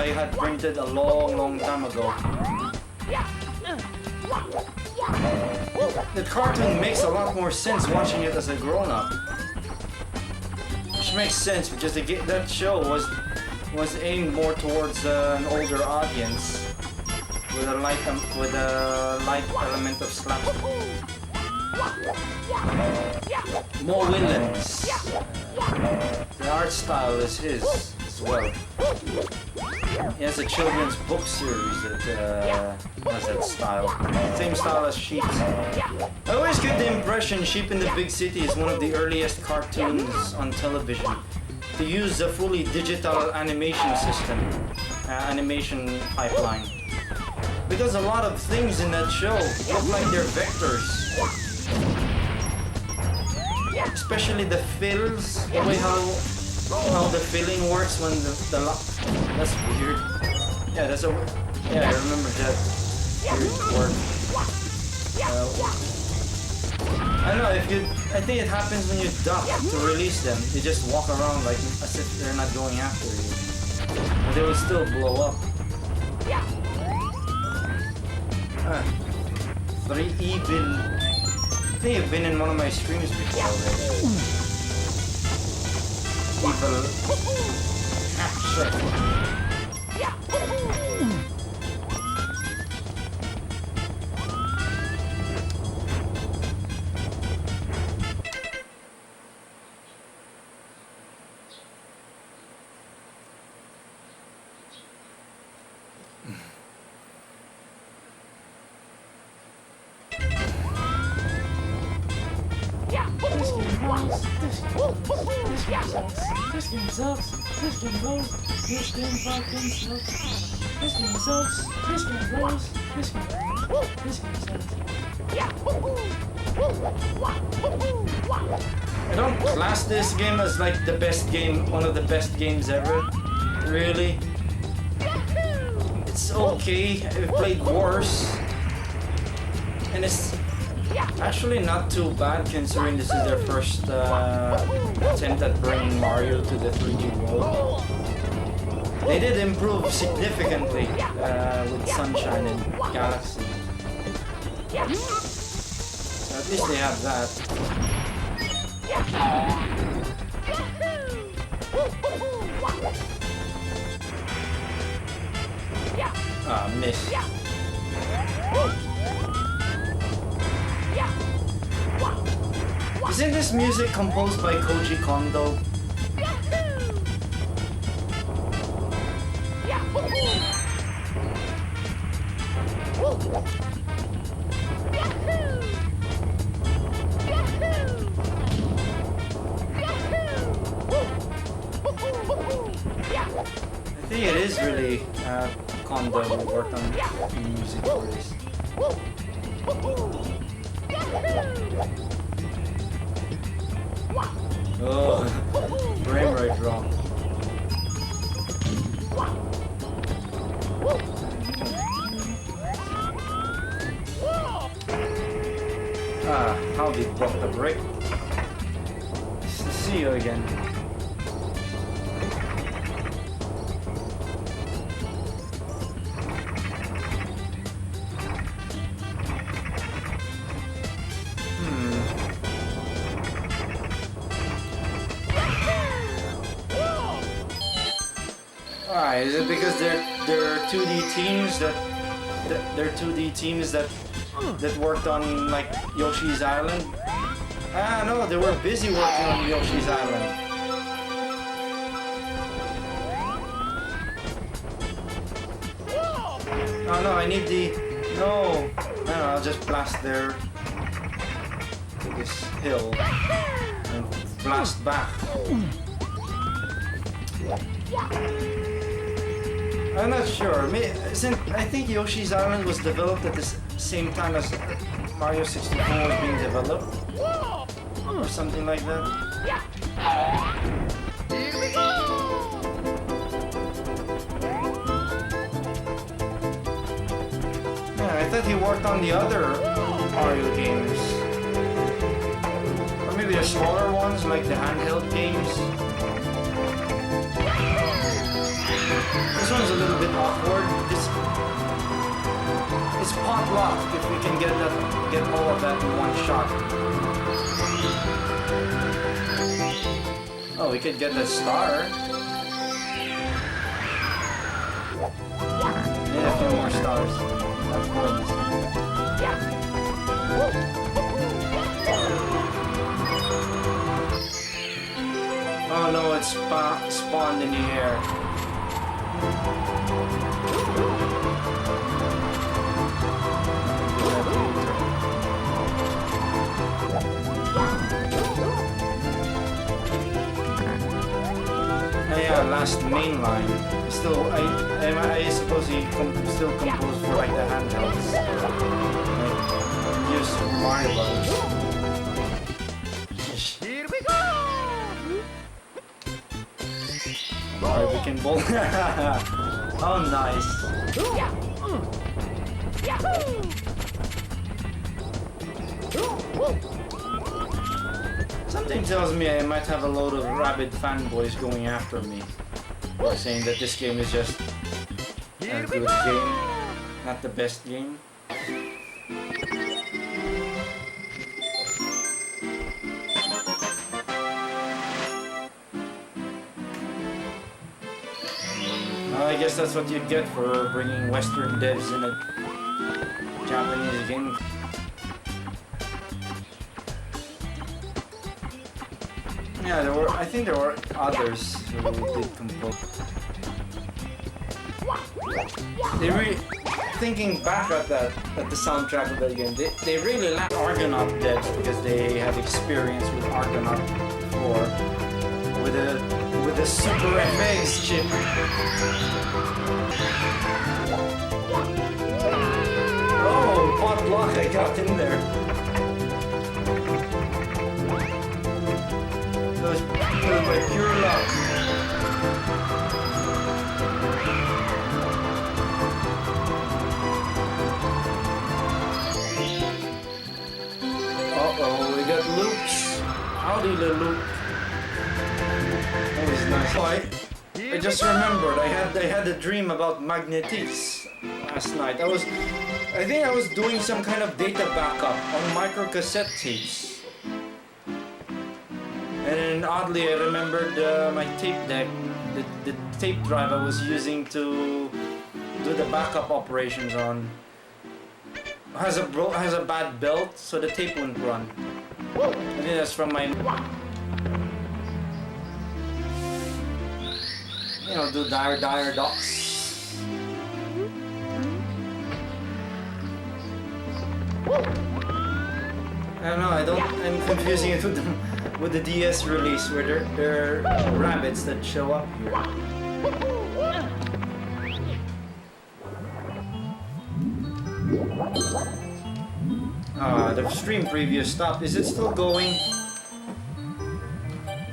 had printed a long time ago. The cartoon makes a lot more sense watching it as a grown-up. Which makes sense because that show was aimed more towards an older audience with a light element of slapstick. More villains. The art style is his as well. He has a children's book series that has that style. Same style as Sheep. I always get the impression Sheep in the Big City is one of the earliest cartoons on television to use a fully digital animation system, animation pipeline. Because a lot of things in that show look like they're vectors. Especially the fills, the way how the filling works when that's weird. Yeah, I remember that weird work. I don't know I think it happens when you duck to release them. They just walk around like as if they're not going after you, but they will still blow up. 3 evil. I think you've been in one of my streams before already. Evil capture. This game sucks. This game blows. This game fucking sucks. This game sucks. This game blows. This game sucks. I don't class this game as like the best game, one of the best games ever. Really. It's okay. I've played worse. And it's actually not too bad considering this is their first attempt at bringing Mario to the 3D world. They did improve significantly with Sunshine and Galaxy. So at least they have that. Ah, miss. Isn't this music composed by Koji Kondo? I think it is really Kondo who worked on the music for this. Oh, frame rate drop. Ah, how did block the brick? See you again. Is it because they're 2D teams that worked on like Yoshi's Island? Ah no, they were busy working on Yoshi's Island. Oh no, I need the no. I'll just blast there to this hill and blast back. I'm not sure. I think Yoshi's Island was developed at the same time as Mario 64 was being developed, or something like that. Here we go! Yeah, I thought he worked on the other Mario games, or maybe the smaller ones like the handheld games. This one's a little bit awkward. It's pot luck if we can get all of that in one shot. Oh, we could get the star. Need a few more stars. Of course. Oh no, it's spawned in the air. Yeah, last main line. Still, I suppose he still composed for like the handhelds. Like, use Mario Brothers. Here we go! Alright, we can bowl. Oh, nice. Something tells me I might have a load of rabid fanboys going after me. Or saying that this game is just a good game, not the best game. Well, I guess that's what you get for bringing Western devs in a Japanese game. Yeah, I think there were others who did compose. Thinking back at the soundtrack of that game, they really lack Argonaut devs because they have experience with Argonaut before, with a Super FX chip. Oh, pot luck! I got in there. It was by pure luck. Uh-oh, we got loops. Howdy, little loop. That was nice. Oh, I just remembered, I had a dream about magnetics last night. I think I was doing some kind of data backup on microcassette tapes. And then oddly I remembered my tape deck, the tape drive I was using to do the backup operations on has a bad belt, so the tape wouldn't run. I think that's from my, do dire docs. I don't know, I'm confusing it with the DS release where there are rabbits that show up here. The stream preview stopped. Is it still going?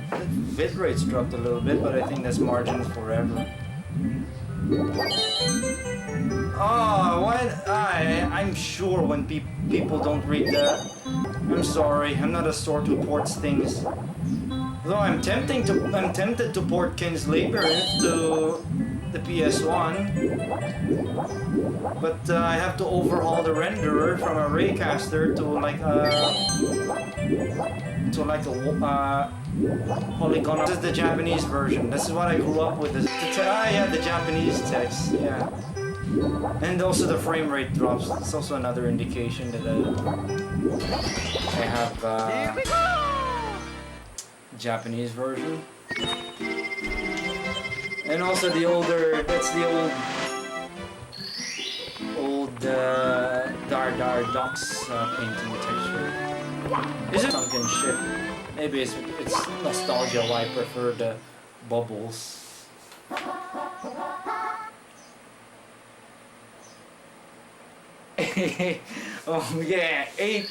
The bitrate's dropped a little bit, but I think that's margin forever. Oh, what? I'm sure when people don't read that. I'm sorry, I'm not a sort who ports things. Though I'm tempted to port Ken's Labyrinth to the PS1, but I have to overhaul the renderer from a raycaster to like a polygon. This is the Japanese version. This is what I grew up with. Yeah, the Japanese text. Yeah, and also the frame rate drops. It's also another indication that I have Japanese version. And also the older, that's the old Dar Docks painting texture. Is it sunken ship? Maybe it's nostalgia why I prefer the bubbles. Oh yeah, 8.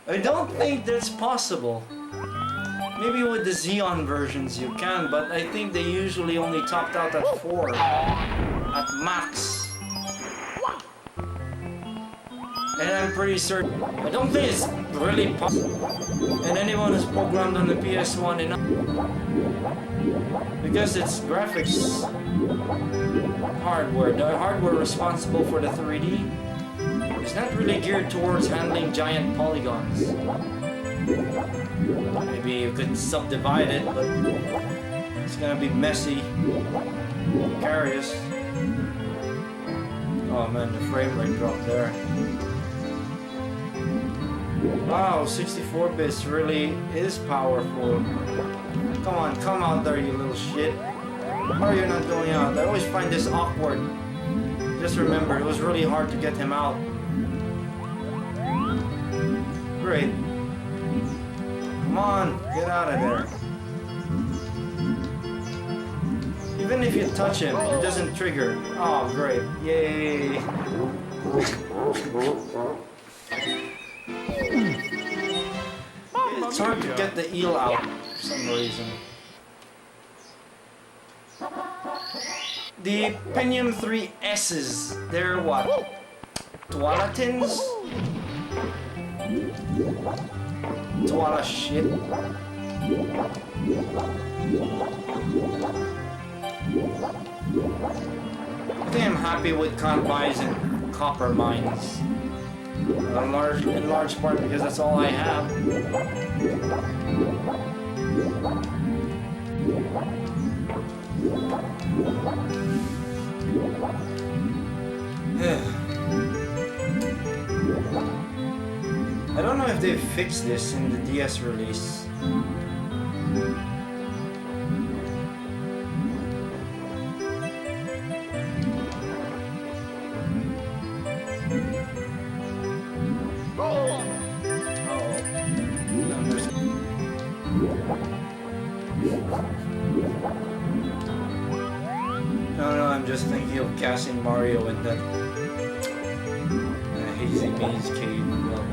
I don't think that's possible. Maybe with the Xeon versions you can, but I think they usually only topped out at 4 at max. And I'm pretty certain, I don't think it's really possible. And anyone who's programmed on the PS1 enough, because it's graphics hardware, the hardware responsible for the 3D is not really geared towards handling giant polygons. Maybe you could subdivide it, but it's gonna be messy, precarious. Oh man, the frame rate dropped there. Wow, 64 bits really is powerful. Come on, come out there, you little shit. Why are you not going out? I always find this awkward. Just remember, it was really hard to get him out. Great. Come on, get out of there. Even if you touch him, it doesn't trigger. Oh, great. Yay. It's hard to get the eel out for some reason. The Pentium 3 S's, they're what? Tualatins? Tuala shit. I think I'm happy with Kanbais and copper mines. In large part because that's all I have. I don't know if they fixed this in the DS release. No, I'm just thinking of casting Mario in that hazy maze cave level.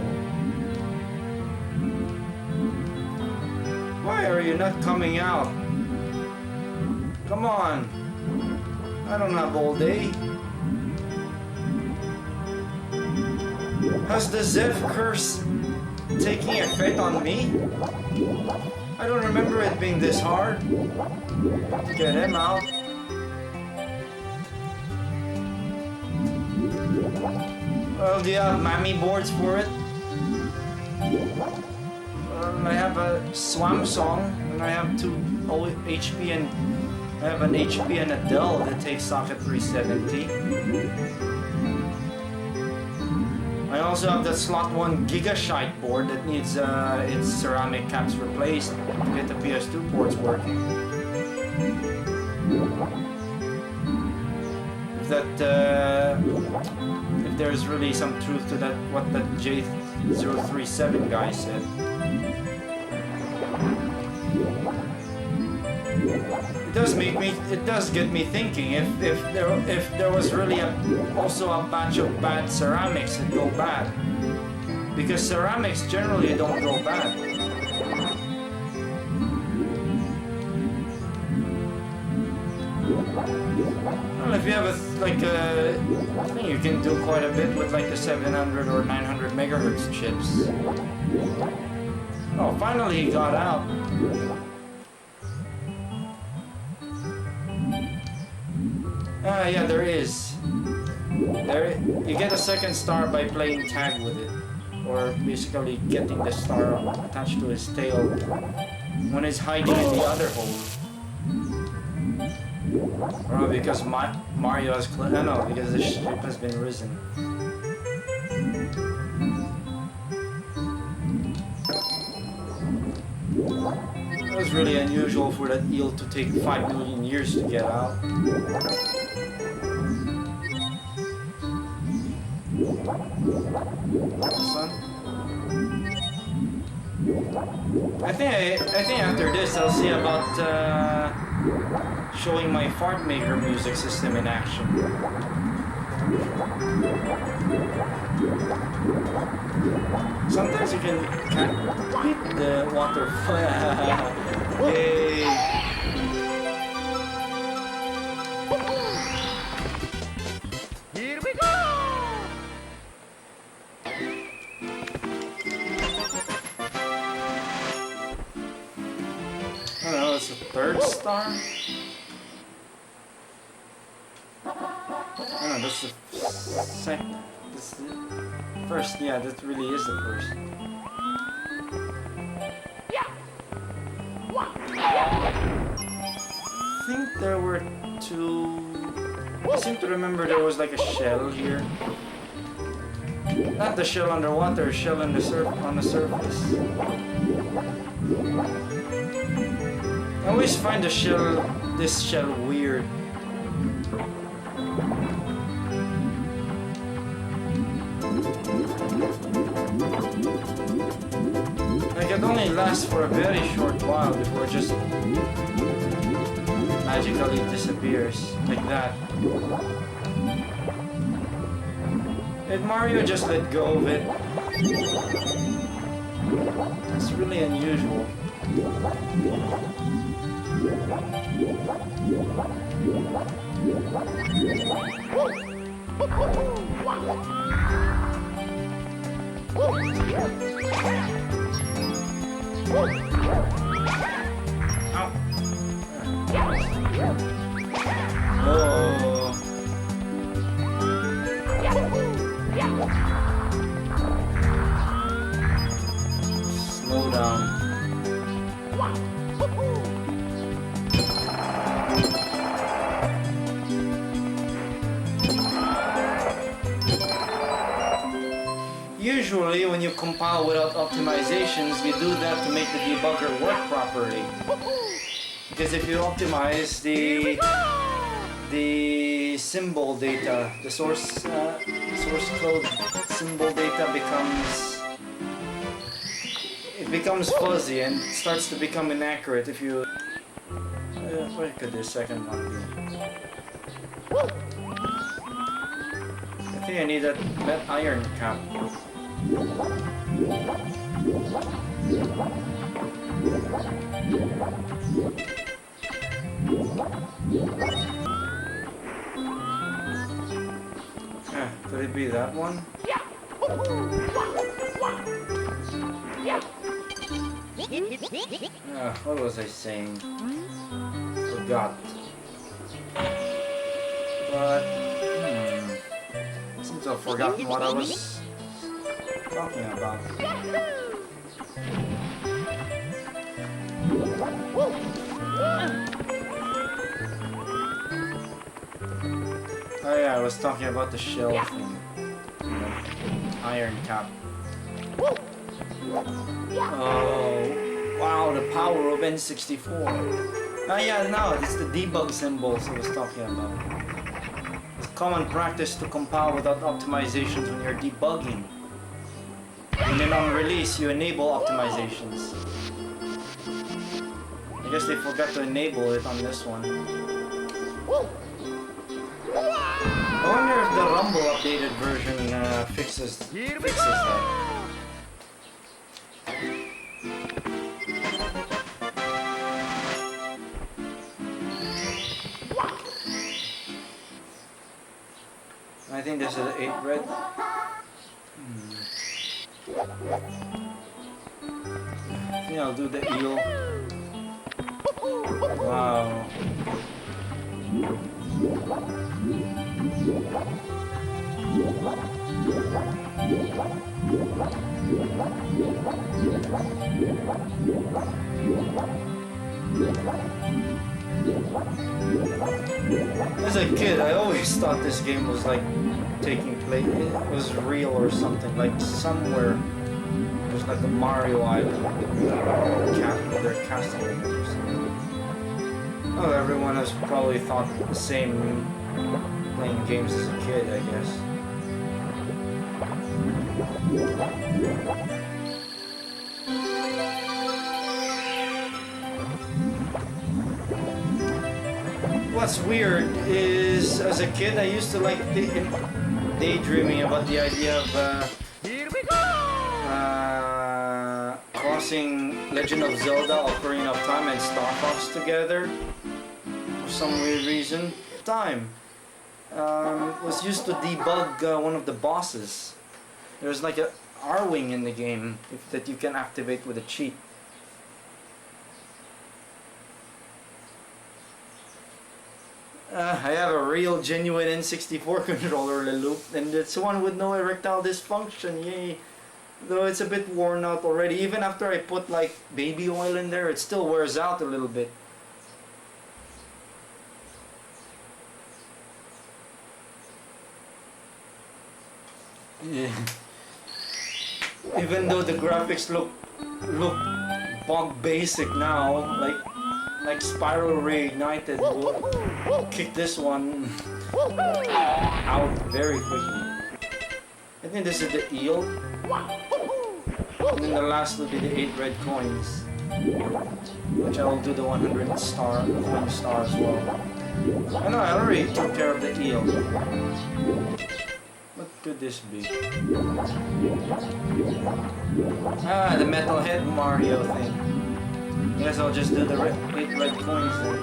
Why are you not coming out? Come on! I don't have all day. Has the Zev curse taking effect on me? I don't remember it being this hard to get him out. Well, do you have mammy boards for it? I have a Swam Song, and I have 2 HP, and I have an HP and a Dell that takes socket 370. I also have the slot 1 Gigashite board that needs its ceramic caps replaced to get the PS2 ports working. If there's really some truth to that, what that J037 guy said. It does does get me thinking if there was really also a batch of bad ceramics that go bad, because ceramics generally don't go bad. Well, if you have I think you can do quite a bit with like the 700 or 900 megahertz chips. Oh, finally he got out. Yeah, there is. You get a second star by playing tag with it, or basically getting the star attached to his tail when it's hiding in the other hole. Or because Mario has no, because the ship has been risen. It was really unusual for that eel to take 5 million years to get out. Son? I think after this I'll see about showing my fart maker music system in action. Sometimes you can't beat the water. Yay! Here we go! I don't know, it's a third star? Oh no, that's the second. That's the first, yeah, that really is the first. I think there were two. I seem to remember there was like a shell here. Not the shell underwater, a shell on the surface. I always find this shell weird. Like it only lasts for a very short while before it just magically disappears like that. Did Mario just let go of it? It's really unusual. Oh. Slow down. Usually when you compile without optimizations, you do that to make the debugger work properly. Because if you optimize the symbol data, the source code symbol data becomes fuzzy and starts to become inaccurate if you... what could this second one be? I think I need that iron cap. Could it be that one? What was I saying? Forgot. But seems to have forgotten what I was talking about. Oh yeah, I was talking about the shell thing. Iron cap. Oh, wow, the power of N64. Oh yeah, no, it's the debug symbols I was talking about. It's common practice to compile without optimizations when you're debugging. And then on release, you enable optimizations. I guess they forgot to enable it on this one. I wonder if the Rumble updated version fixes that. I think this is 8 red. I think I'll do the eel. Wow. As a kid, I always thought this game was like taking place, it was real or something, like somewhere there's like a Mario Island with their castle in it or something. Oh, everyone has probably thought the same playing games as a kid, I guess. What's weird is, as a kid, I used to like daydreaming about the idea of crossing Legend of Zelda, Ocarina of Time, and Star Fox together for some weird reason. Time was used to debug one of the bosses. There's like a R-wing in the game that you can activate with a cheat. I have a real genuine N64 controller, Leloop, and it's one with no erectile dysfunction, yay! Though it's a bit worn out already. Even after I put like baby oil in there, it still wears out a little bit. Yeah. Even though the graphics look bug basic now, like Spiral Reignited will kick this one out very quickly. I think this is the eel. And then the last will be the 8 red coins, which I will do the 100 coin star as well. I know I already took care of the eel. What could this be? Ah, the metalhead Mario thing. Guess I'll just do the 8 red coins then.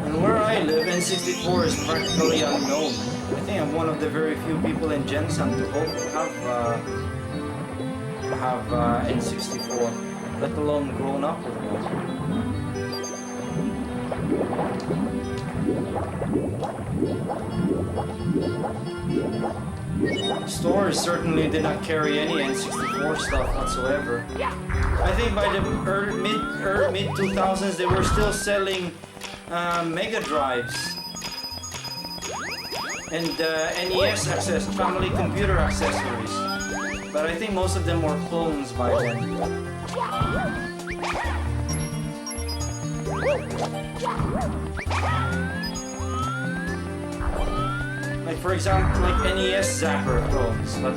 And where I live, N64 is practically unknown. I think I'm one of the very few people in Jensen to have N64, let alone grown up with one. Stores certainly did not carry any N64 stuff whatsoever. I think by the mid 2000s they were still selling Mega Drives and NES family computer accessories, but I think most of them were clones by then. Like for example, like NES Zapper clones, but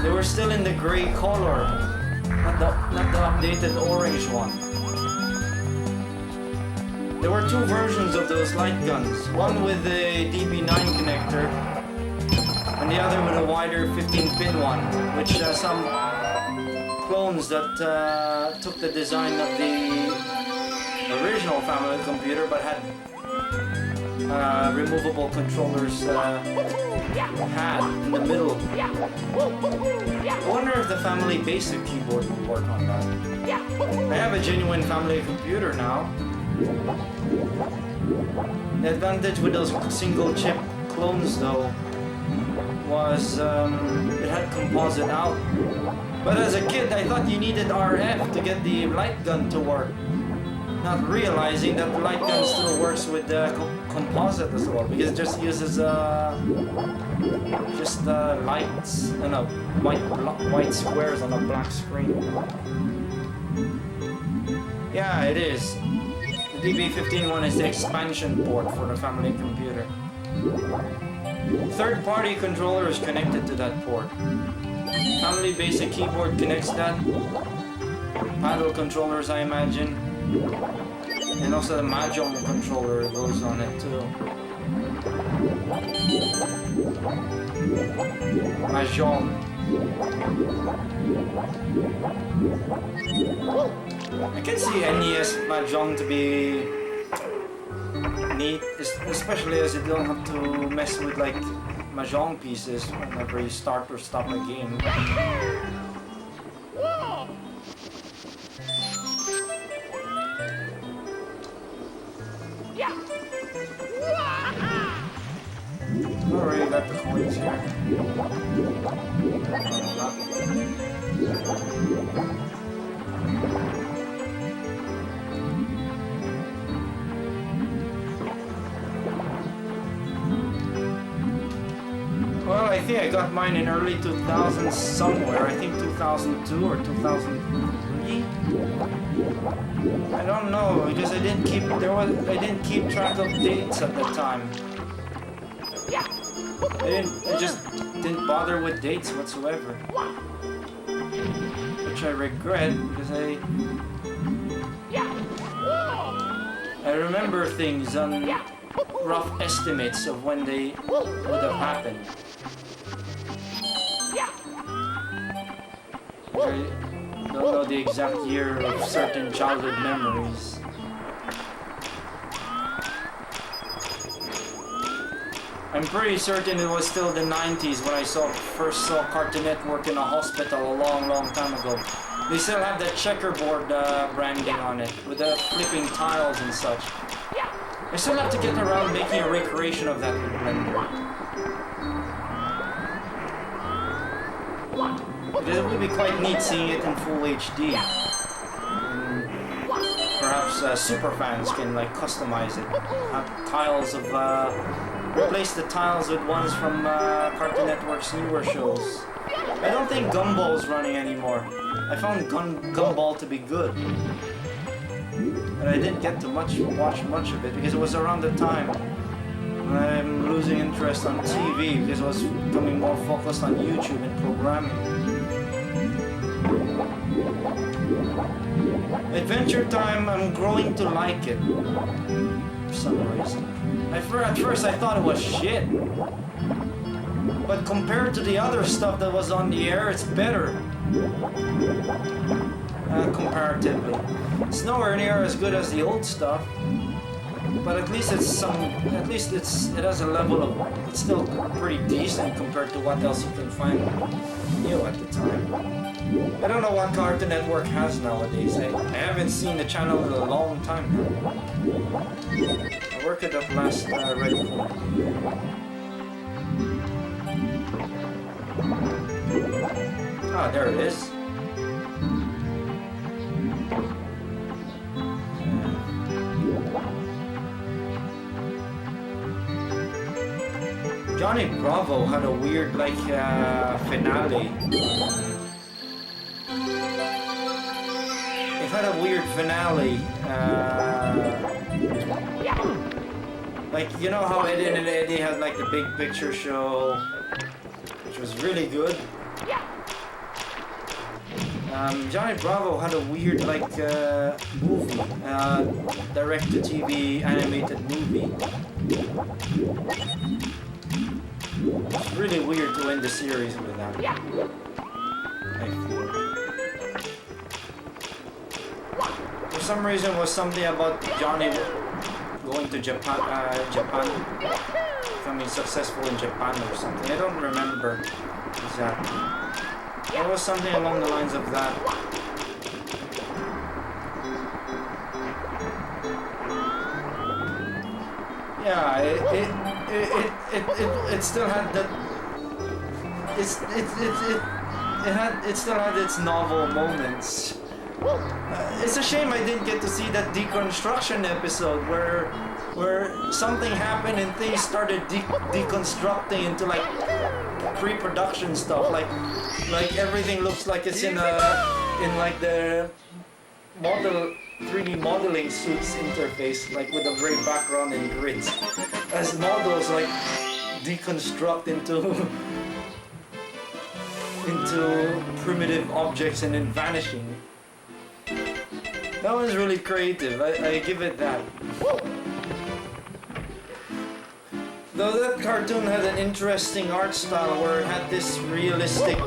they were still in the gray color, not the updated orange one. There were two versions of those light guns, one with a DB9 connector, and the other with a wider 15-pin one, which some clones that took the design of the original family computer but had removable controllers had in the middle. I wonder if the family basic keyboard will work on that. I have a genuine family computer now. The advantage with those single chip clones though was it had composite out. But as a kid I thought you needed RF to get the light gun to work. not realizing that the light gun still works with the composite as well, because it just uses just lights and white squares on a black screen. Yeah, it is. The DB15 one is the expansion port for the family computer. Third-party controller is connected to that port. Family basic keyboard connects that. Paddle controllers, I imagine. And also the Mahjong controller goes on it too. Mahjong. I can see NES Mahjong to be neat, especially as you don't have to mess with like Mahjong pieces whenever you start or stop a game. Already got the coins here. Well, I think I got mine in early 2000s somewhere. I think 2002 or 2003. I don't know because I didn't keep track of dates at the time. I just didn't bother with dates whatsoever, which I regret because I remember things on rough estimates of when they would have happened. I don't know the exact year of certain childhood memories. I'm pretty certain it was still the 90s when I first saw Cartoon Network in a hospital a long time ago. They still have the checkerboard branding on it with the flipping tiles and such. I still have to get around making a recreation of that with Blender. It would be quite neat seeing it in full HD. And perhaps superfans can like customize it. Have tiles of replace the tiles with ones from Cartoon Network's newer shows. I don't think Gumball's running anymore. I found Gumball to be good. But I didn't get to watch much of it because it was around the time when I'm losing interest on TV because it was becoming more focused on YouTube and programming. Adventure Time, I'm growing to like it for some reason. At first I thought it was shit, but compared to the other stuff that was on the air, it's better. Comparatively, it's nowhere near as good as the old stuff, but at least it has a level of, it's still pretty decent compared to what else you can find new at the time. I don't know what Cartoon Network has nowadays. I haven't seen the channel in a long time now. I work at that last red corner. Ah, there it is. Johnny Bravo had a weird like finale. It had a weird finale. Like, you know how Eddie and Eddie had like the big picture show, which was really good. Johnny Bravo had a weird like movie, direct-to-TV animated movie. It's really weird to end the series with that. I feel. For some reason, it was something about Johnny going to Japan, becoming successful in Japan or something. I don't remember exactly. There was something along the lines of that. Yeah, it still had that. It still had its novel moments. It's a shame I didn't get to see that deconstruction episode where something happened and things started deconstructing into like pre-production stuff, like everything looks like it's in like the model 3D modeling suits interface, like with a gray background and grids, as models like deconstruct into primitive objects and then vanishing. That was really creative. I give it that. Though that cartoon had an interesting art style where it had this realistic,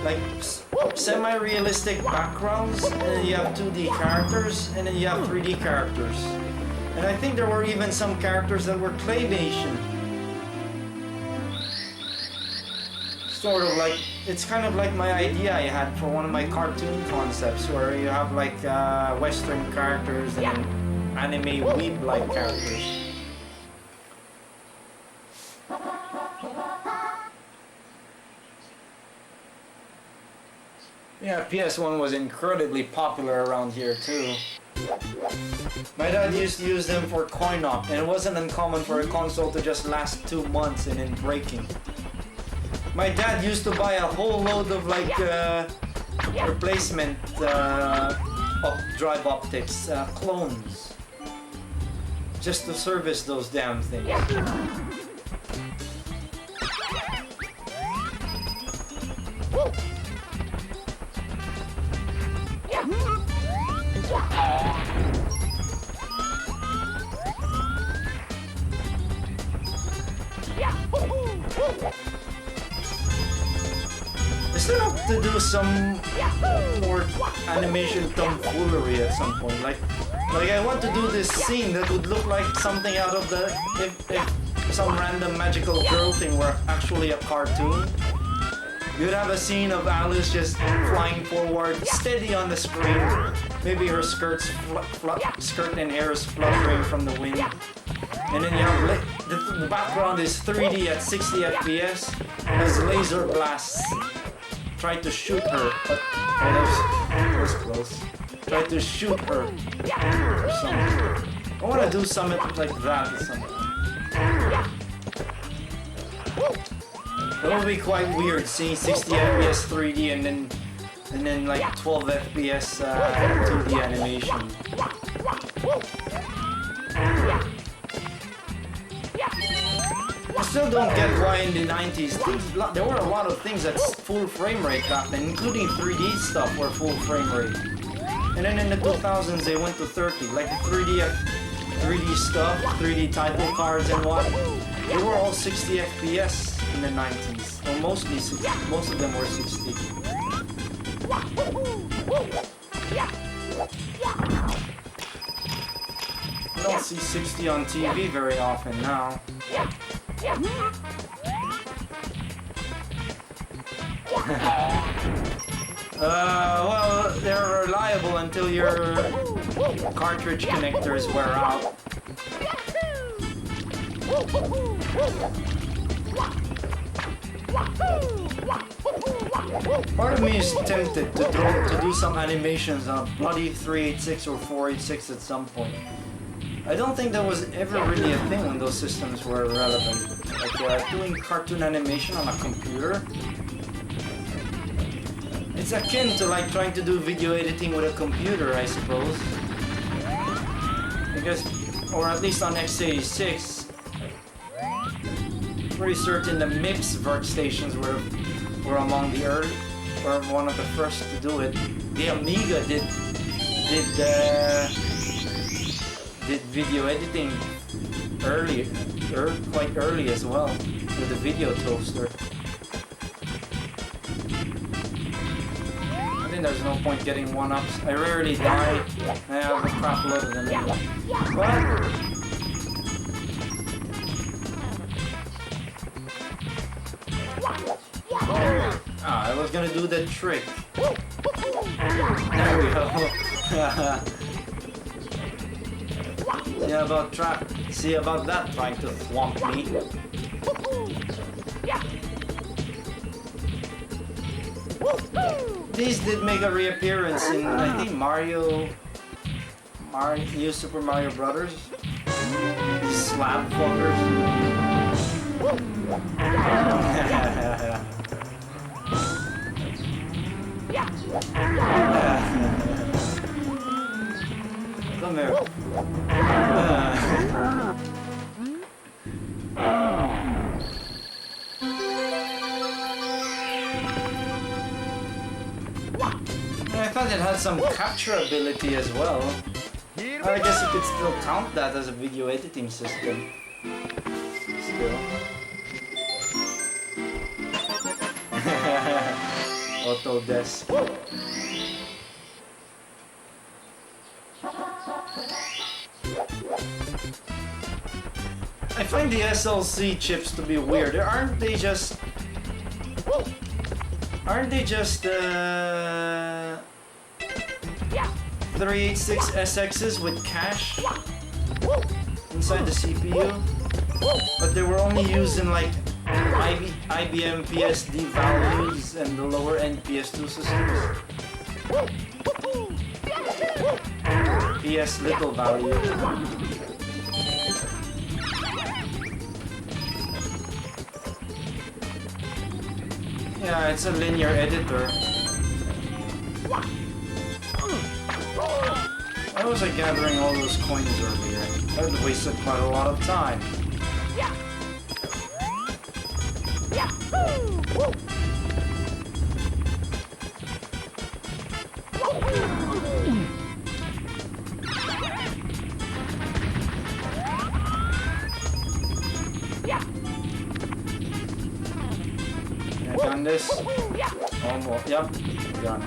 like semi-realistic backgrounds, and then you have 2D characters, and then you have 3D characters. And I think there were even some characters that were claymation. Sort of like, it's kind of like my idea I had for one of my cartoon concepts, where you have like Western characters and anime weeb-like characters. Yeah, PS1 was incredibly popular around here too. My dad used to use them for coin-op, and it wasn't uncommon for a console to just last 2 months and then breaking. My dad used to buy a whole load of like replacement drive optics, clones, just to service those damn things. I still have to do some more animation tomfoolery at some point. Like I want to do this scene that would look like something out of the if some random magical girl thing were actually a cartoon. You'd have a scene of Alice just flying forward, steady on the screen. Maybe her skirt and hair is fluttering from the wind. And then you have the background is 3D at 60 FPS, has laser blasts. Tried to shoot her, but that was close. Tried to shoot her or something. I want to do something like that or something. That would be quite weird, seeing 60 FPS 3D and then like 12 FPS 2D animation. I still don't get why in the 90s there were a lot of things that's full frame rate back then, including 3D stuff were full frame rate. And then in the 2000s they went to 30, like the 3D stuff, 3D title cards and what. They were all 60 FPS in the 90s. Well, mostly 60, most of them were 60. I don't see 60 on TV very often now. Well, they're reliable until your cartridge connectors wear out. Part of me is tempted to do some animations on bloody 386 or 486 at some point. I don't think that was ever really a thing when those systems were relevant. Like doing cartoon animation on a computer. It's akin to like trying to do video editing with a computer, I suppose. Because, or at least on x86, pretty certain the MIPS workstations were among the early, or one of the first to do it. The Amiga did video editing quite early as well, with the video toaster. I think there's no point getting one-ups. I rarely die. I have a crap load of them anyway. What? I was gonna do the trick. There we go. See about that, trying to thwomp me. these did make a reappearance in, I think, New Super Mario Brothers. Slab fuckers. Come here. I thought it had some capture ability as well. I guess you could still count that as a video editing system. Still. Autodesk. I find the SLC chips to be weird. Aren't they just 386 SXs with cache inside the CPU? But they were only used in like IBM PSD values and the lower end PS2 systems. PS little value. Yeah, it's a linear editor. Why was I gathering all those coins earlier? That wasted quite a lot of time. I've done this. Almost. Yep. Done.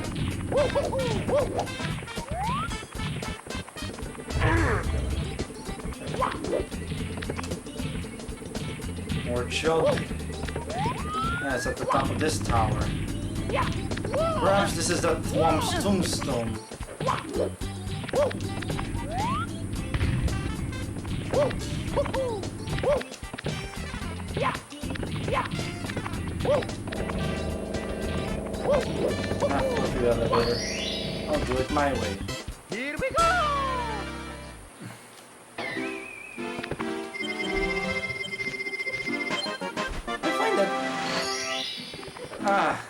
More choke. Yeah, it's at the top of this tower. Perhaps this is the Thwomp's tombstone. Not the elevator. I'll do it my way. Here we go!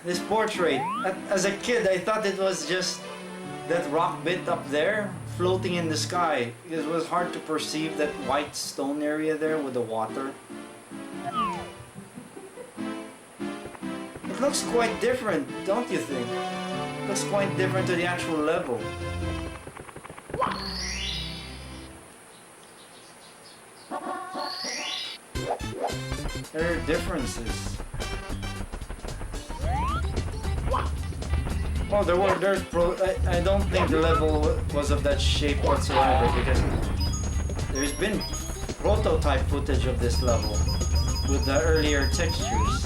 This portrait. As a kid, I thought it was just that rock bit up there floating in the sky. It was hard to perceive that white stone area there with the water. It looks quite different, don't you think? It looks quite different to the actual level. There are differences. Oh, I don't think the level was of that shape whatsoever because there's been prototype footage of this level with the earlier textures.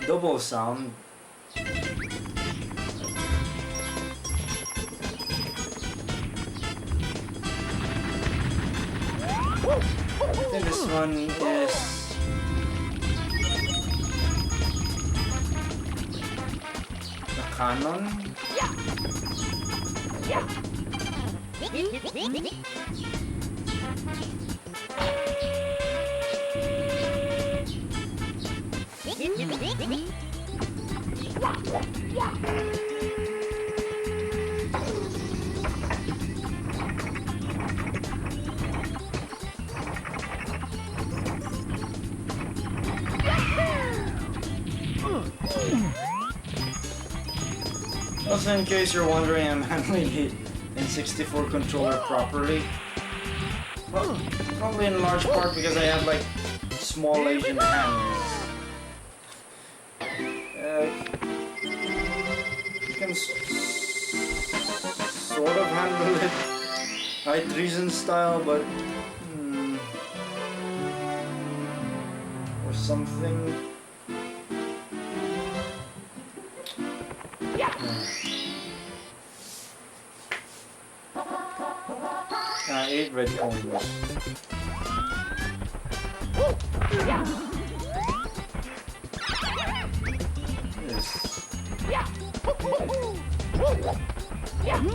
Double sound. I think this one is the canon. Also, in case you're wondering, I'm handling the N64 controller properly. Well, probably in large part because I have like small Asian hands. You can sort of handle it I'd reason style, but or something. 8 red coins. Yes.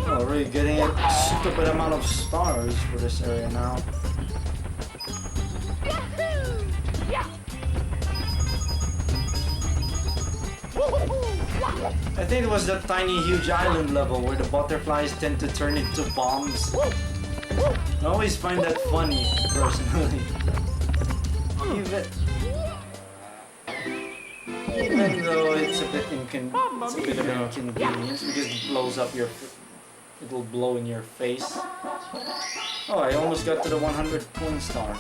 Oh, really getting a stupid amount of stars for this area now. I think it was that tiny huge island level where the butterflies tend to turn into bombs. I always find that funny, personally. Even though it's a bit of an inconvenience because it blows up your... It will blow in your face. Oh, I almost got to the 100 coin star.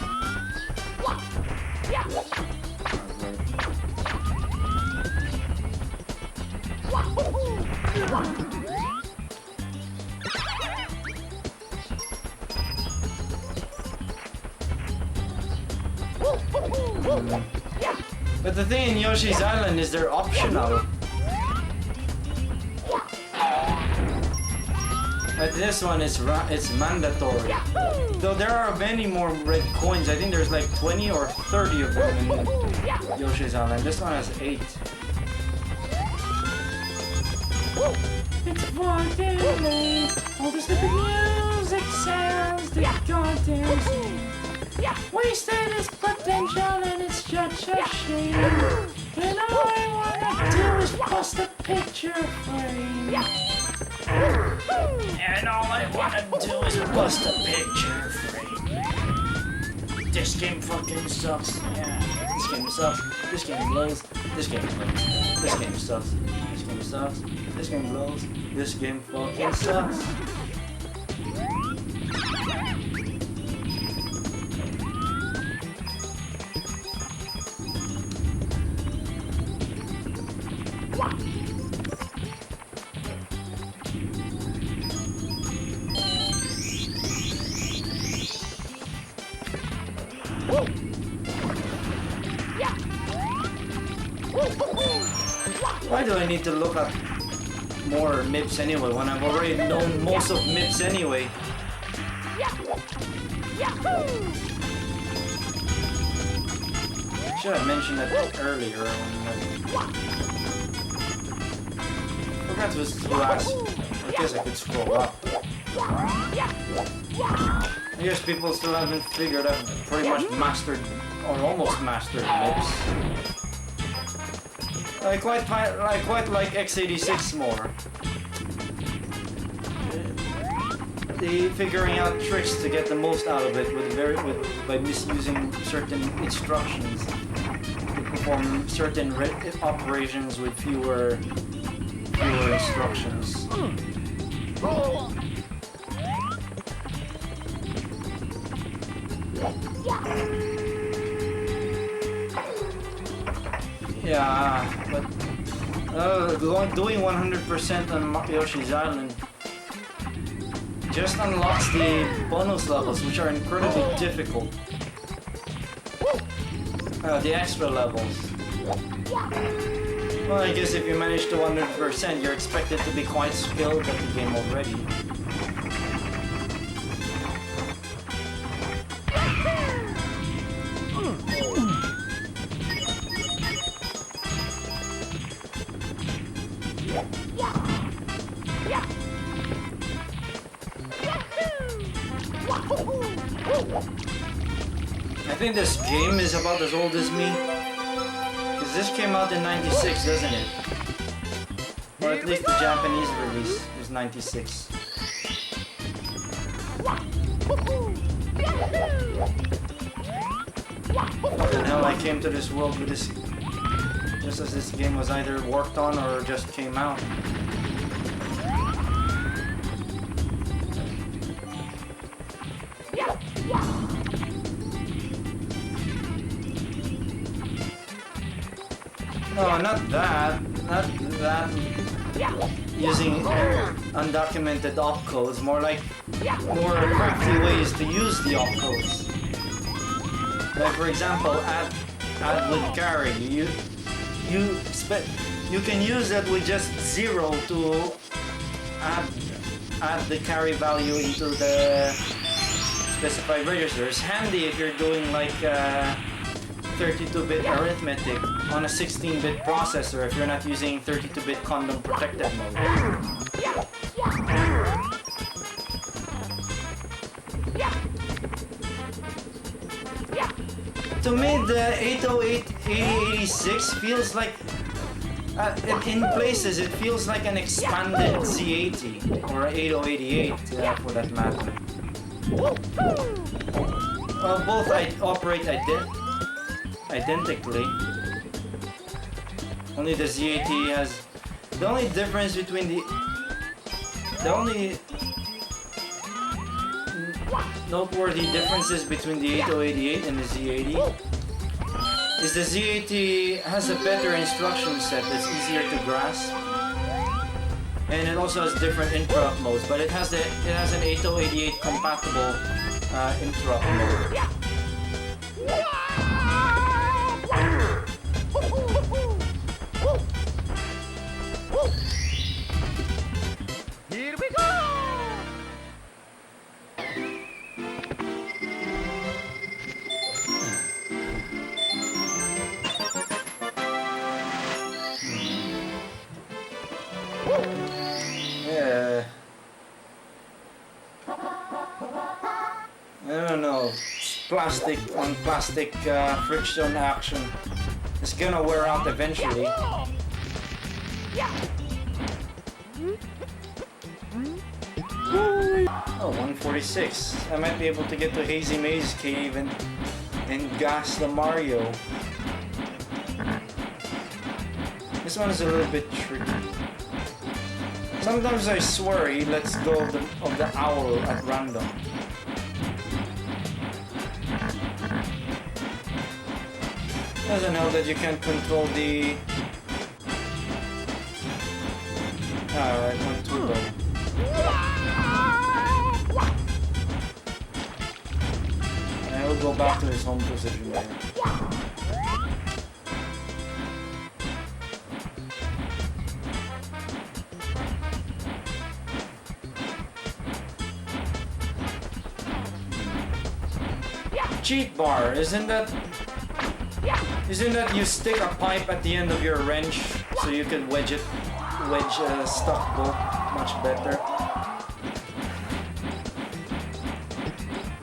But the thing in Yoshi's Island is they're optional. But this one is it's mandatory. Though there are many more red coins. I think there's like 20 or 30 of them in Yoshi's Island. This one has 8. It's fucking late. All the stupid music sounds, the goddamn thing. Wasted its potential and it's such a shame. And all I wanna do is bust a picture frame. And all I wanna do is bust a picture frame. This game fucking sucks. Yeah, this game sucks. This game blows. This game blows. This game sucks. This game sucks. This game blows. This game fucking sucks. Why do I need to look up more MIPS anyway when I've already known most of MIPS anyway? Should have mentioned that earlier when I forgot to ask. I guess I could scroll up. I guess people still haven't figured out pretty much mastered or almost mastered MIPS. I quite like x86 more. The figuring out tricks to get the most out of it by misusing certain instructions to perform certain operations with fewer instructions. Yeah, but doing 100% on Yoshi's Island just unlocks the bonus levels, which are incredibly difficult. The extra levels. Well, I guess if you manage to 100%, you're expected to be quite skilled at the game already. I think this game is about as old as me. Because this came out in 96, doesn't it? Or at least the Japanese release is 96. Fucking hell, I came to this world with this just as this game was either worked on or just came out. No, not that. Using undocumented opcodes. More like more crafty ways to use the opcodes. Like for example, add with carry. You can use that with just 0 to add the carry value into the specified register. It's handy if you're doing like 32-bit arithmetic on a 16-bit processor if you're not using 32-bit condom protected mode. To me, the 808 8086 feels like, in places, it feels like an expanded Z80 or 8088 for that matter. Well, both operate identically. Only the Z80 has. The only difference between the only noteworthy differences between the 8088 and the Z80 is the Z80 has a better instruction set that's easier to grasp, and it also has different interrupt modes. But it has an 8088 compatible interrupt mode. Here we go! Yeah. I don't know. Plastic on plastic friction action. It's gonna wear out eventually. Oh, 146. I might be able to get to Hazy Maze Cave and gas the Mario. This one is a little bit tricky. Sometimes I swear he lets go of the owl at random. Doesn't help that you can't control the... Alright, went too low. And he'll go back to his home position there. Cheat bar, isn't that you stick a pipe at the end of your wrench so you can wedge a stuck bolt much better?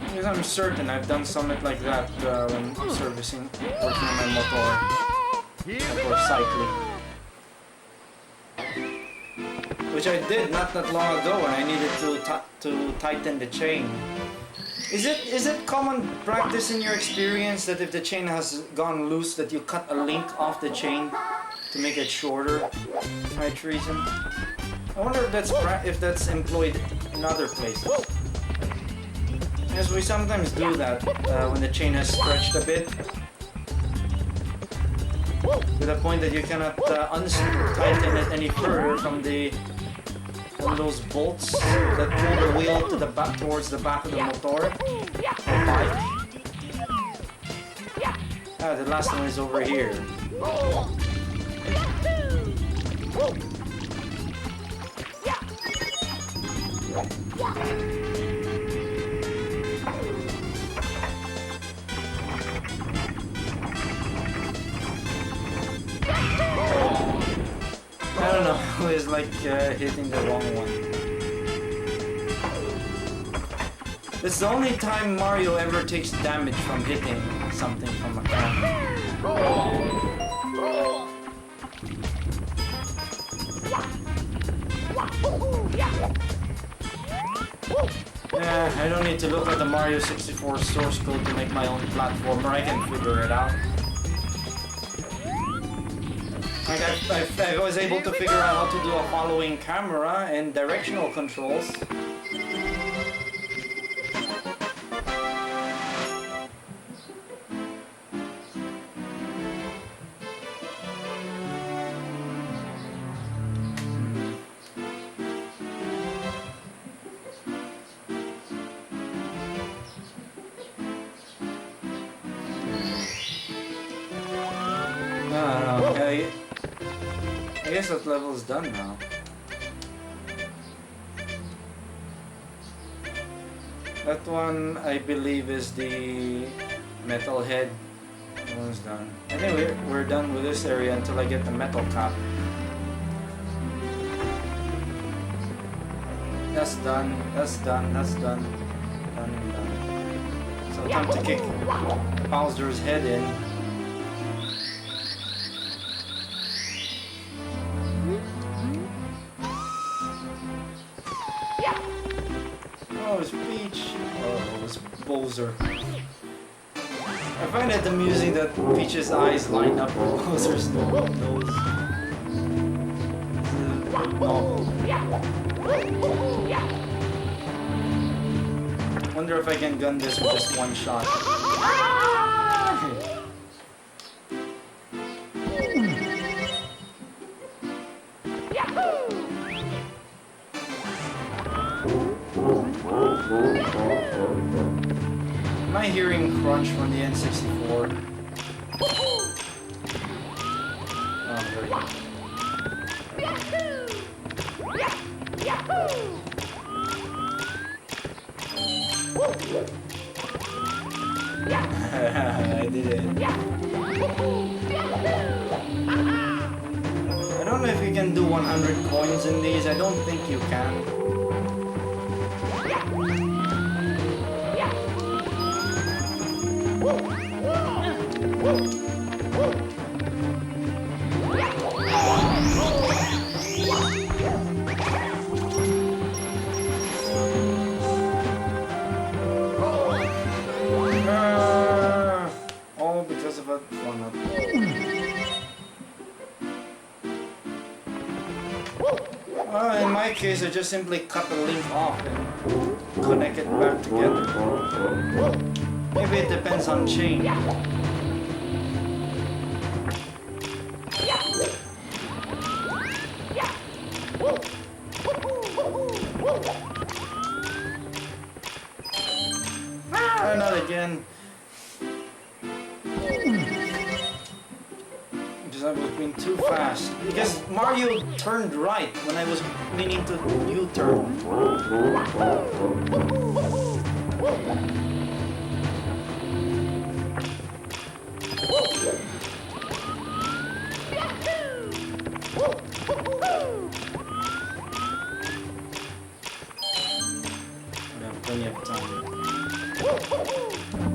Because I'm certain I've done something like that when servicing, working on my motor or cycling. Which I did not that long ago when I needed to tighten the chain. Is it common practice in your experience that if the chain has gone loose that you cut a link off the chain to make it shorter? Right reason. I wonder if that's employed in other places. Yes, we sometimes do that when the chain has stretched a bit to the point that you cannot tighten it any further from those bolts that pull the wheel to the back towards the back of the motor or bike. Ah, the last one is over here. I don't know, it's like hitting the wrong one. It's the only time Mario ever takes damage from hitting something from a camera. I don't need to look at the Mario 64 source code to make my own platformer, I can figure it out. Like I was able to figure out how to do a following camera and directional controls. No. I guess that level's done now. That one, I believe, is the metal head. That one's done. I think we're done with this area until I get the metal cap. That's done. That's done. That's done. Done and done. So time to kick Bowser's head in. Oh, it's Peach. Oh, it's Bowser. I find it amusing that Peach's eyes line up with Bowser's nose. Wonder if I can gun this with just one shot. Am I hearing crunch from the N64? Oh, very good. I did it. I don't know if you can do 100 coins in these. I don't think you can. All because of a one-up. In my case, I just simply cut the link off and connect it back together. Maybe it depends on chain. Not again. Because I was being too fast. Because Mario turned right when I was meaning to U-turn. I have plenty of time.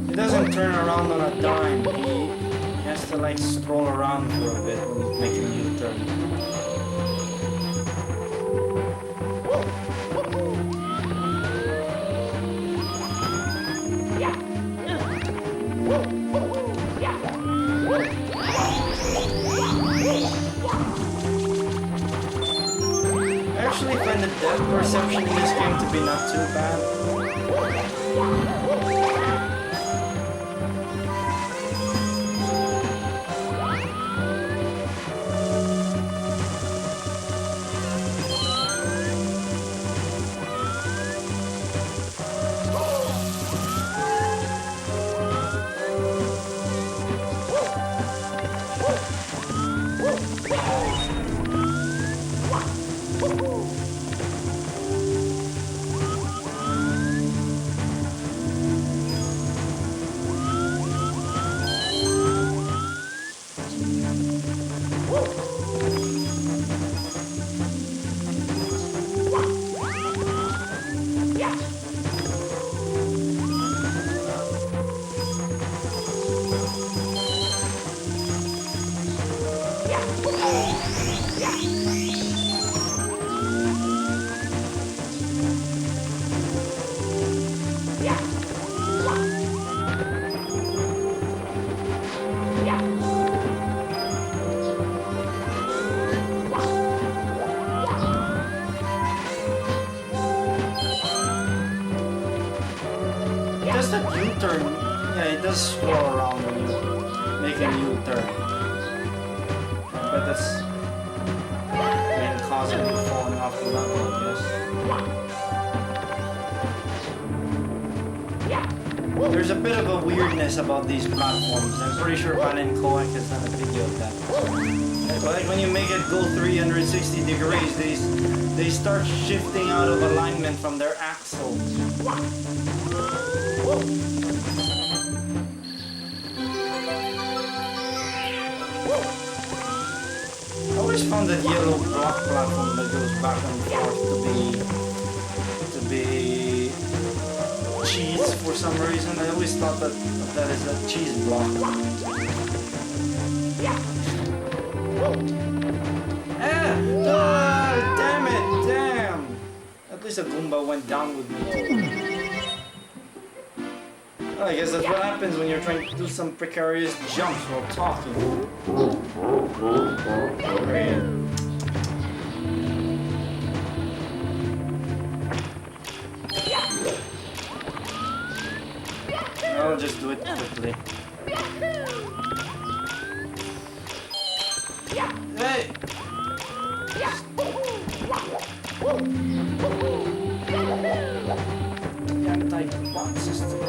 He doesn't turn around on a dime. He has to like stroll around for a bit and make a U-turn. I actually find the depth perception in this game to be not too bad. Does that U-turn? Yeah, it does scroll around when you make a U-turn. But that's been causing you falling off the level, I guess. There's a bit of a weirdness about these platforms. I'm pretty sure Van and Koak has done a video of that. Like when you make it go 360 degrees, they start shifting out of alignment from their axles. I always found that yellow block platform that goes back and forth to be cheese for some reason. I always thought that is a cheese block. Damn it! Damn! At least a Goomba went down with me. Well, I guess that's what happens when you're trying to do some precarious jumps while talking. Right. I'll just do it quickly. Hey! The anti-bot system.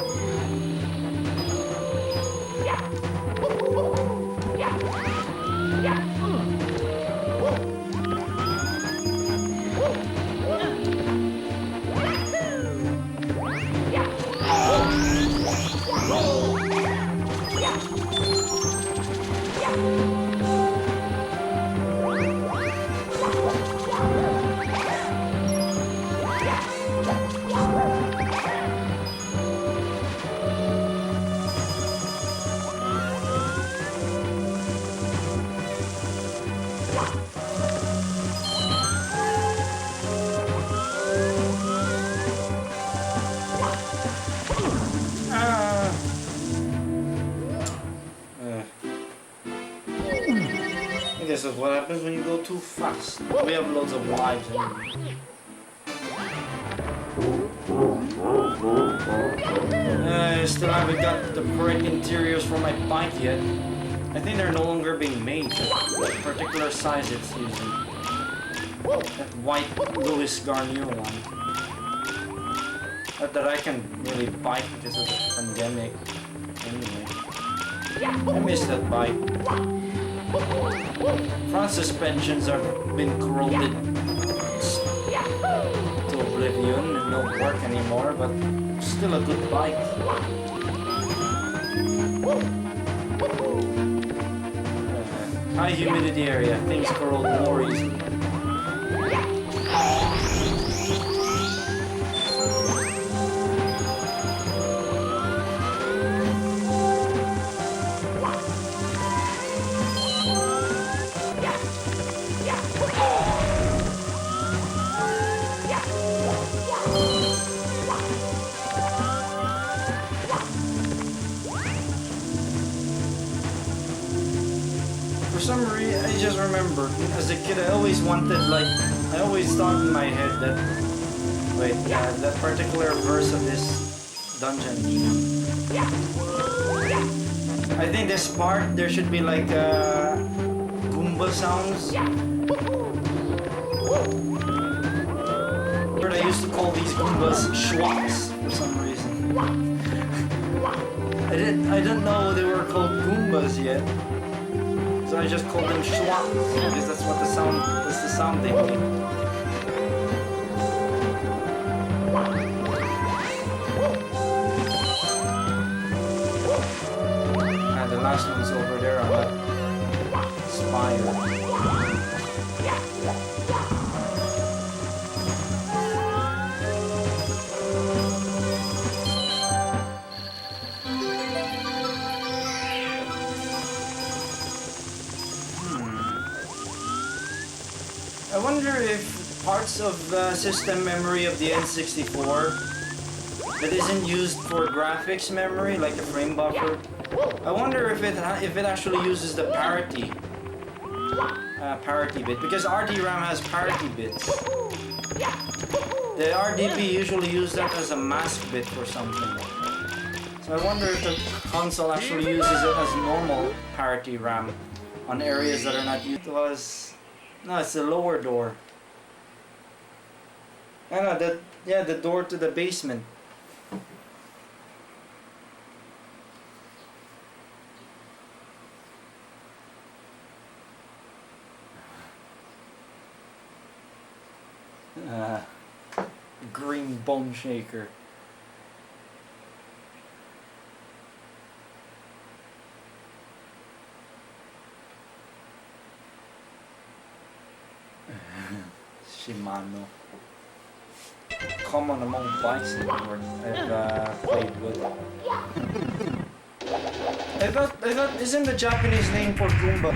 This is what happens when you go too fast. We have loads of lives anyway. I still haven't got the correct interiors for my bike yet. I think they're no longer being made. The particular size it's using. That white Louis Garnier one. Not that I can really bike because of the pandemic. Anyway. I miss that bike. Front suspensions have been corroded to oblivion and don't work anymore, but still a good bike. High humidity area, things corrode more easily. For some reason, I just remember, as a kid, I always wanted, like, I always thought in my head that, wait, that particular verse of this dungeon. I think this part, there should be, like, Goomba sounds. But I used to call these Goombas schwapps for some reason. I didn't know they were called Goombas yet. So I just called them schwapps because that's the sound they make. And the last one's over there on that spire. I wonder if parts of system memory of the N64 that isn't used for graphics memory, like the frame buffer, I wonder if it actually uses the parity bit, because RDRAM has parity bits. The RDP usually use that as a mask bit for something. So I wonder if the console actually uses it as normal parity RAM on areas that are not used. No, it's the lower door. I know that. Yeah, the door to the basement. Green bone shaker. Shimano. Common among bikes I've played with. I thought, isn't the Japanese name for Goomba?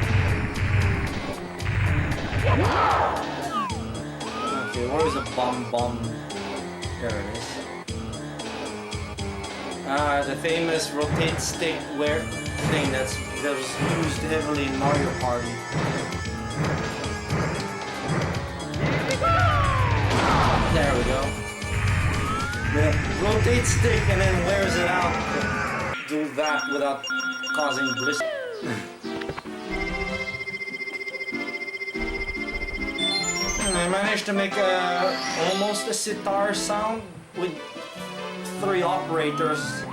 Okay, where is the bomb? There it is. The famous rotate stick thing that was used heavily in Mario Party. There we go. The rotate stick and then wears it out. Do that without causing blisters. I managed to make almost a sitar sound with 3 operators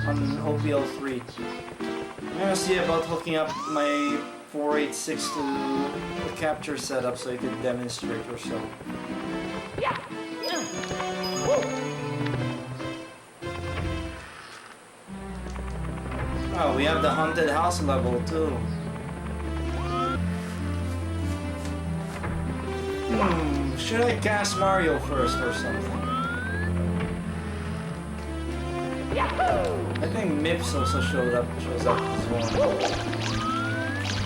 on OPL3. I'm gonna see about hooking up my 486 to the capture setup so you can demonstrate yourself. Oh, we have the haunted house level too. Should I cast Mario first or something? I think Mips also shows up as well.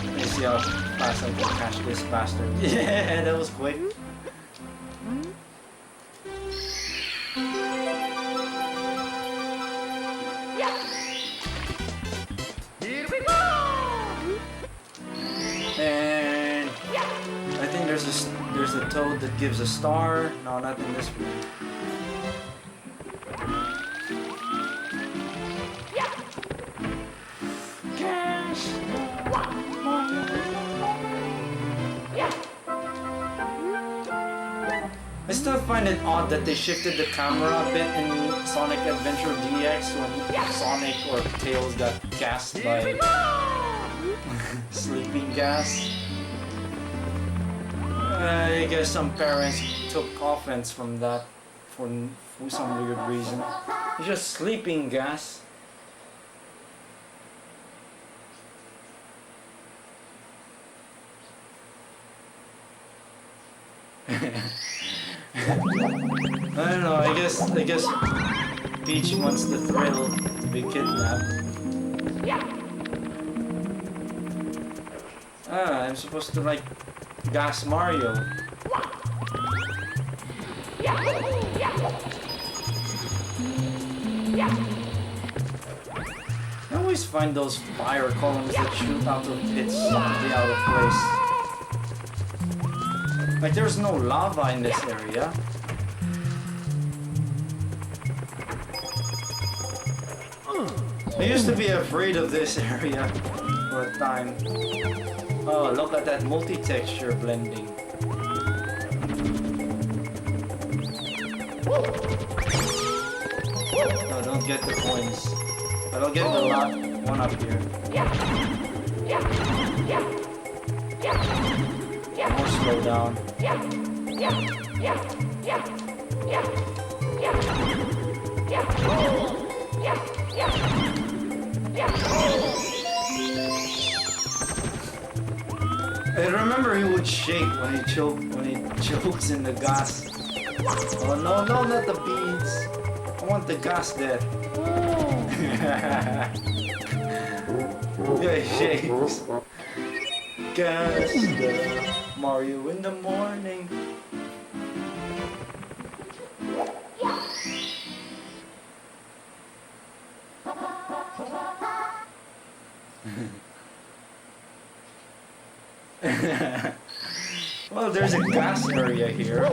Let me see how fast I can catch this bastard. Yeah, that was quick. Here we go! And I think there's a toad that gives a star. No, not in this one. I still find it odd that they shifted the camera a bit in Sonic Adventure DX when Sonic or Tails got gassed by sleeping gas. I guess some parents took offense from that for some weird reason. It's just sleeping gas. I don't know, I guess Peach wants the thrill to be kidnapped. I'm supposed to like gas Mario. I always find those fire columns that shoot out of pits to be out of place. Like there's no lava in this area. I used to be afraid of this area for a time. Oh, look at that multi-texture blending. No, don't get the coins. But I'll get the one up here. More slow down. I remember he would shake when he chokes in the gas. Oh no, not the beads. I want the gas there. Yeah, he shakes. Gas the Mario in the morning. Well, there's a gas area here.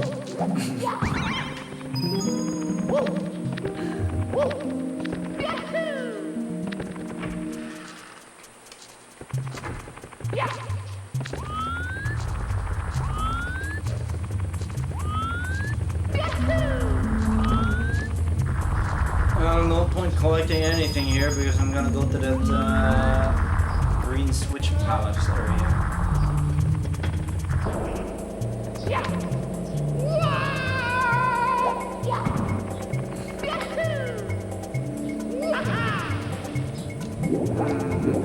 Well, no point collecting anything here because I'm gonna go to that green switch palace area. I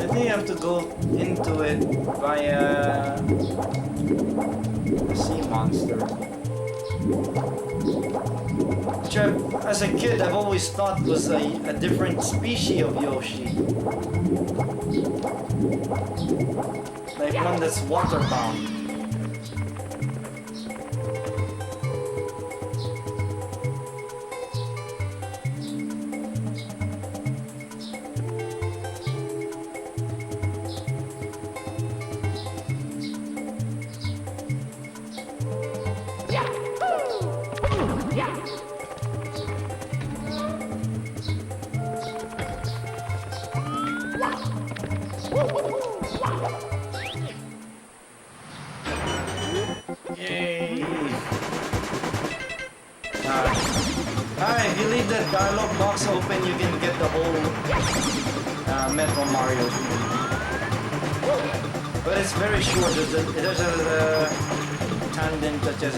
think you have to go into it via a sea monster. Which as a kid I've always thought was a different species of Yoshi. Like one that's waterbound. Yay! If you leave the dialogue box open, you can get the whole Metro Mario 3D. But it's very short. There's a tandem that just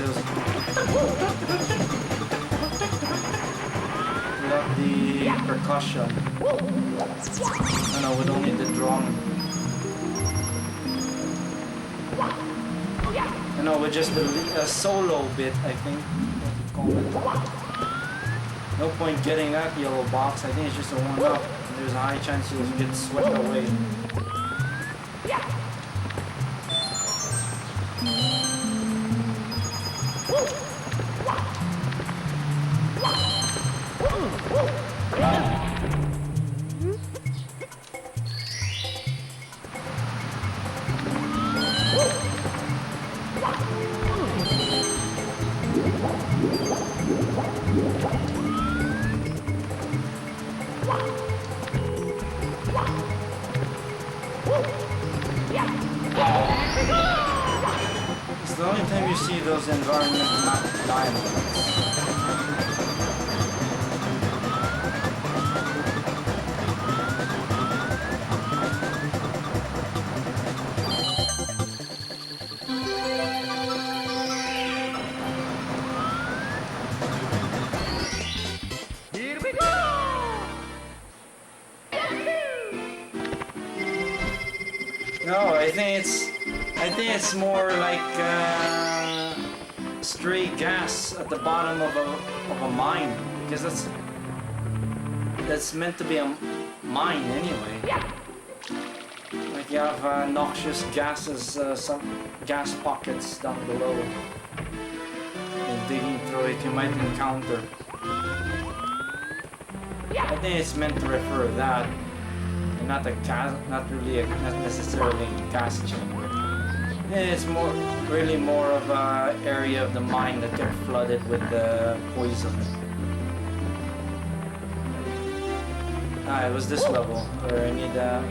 without the percussion. No, with only the drum. No, with just a solo bit, I think. No point getting that yellow box. I think it's just a warm-up. There's a high chance you'll get swept away. It's the only time you see those environmental dialogues. Here we go! No, I think it's more like stray gas at the bottom of a mine, because that's meant to be a mine anyway. Like you have noxious gases, some gas pockets down below. And digging through it, you might encounter. I think it's meant to refer to that. Not a gas, not necessarily a gas chamber. It's really more of a area of the mine that got flooded with the poison. It was this level where I need a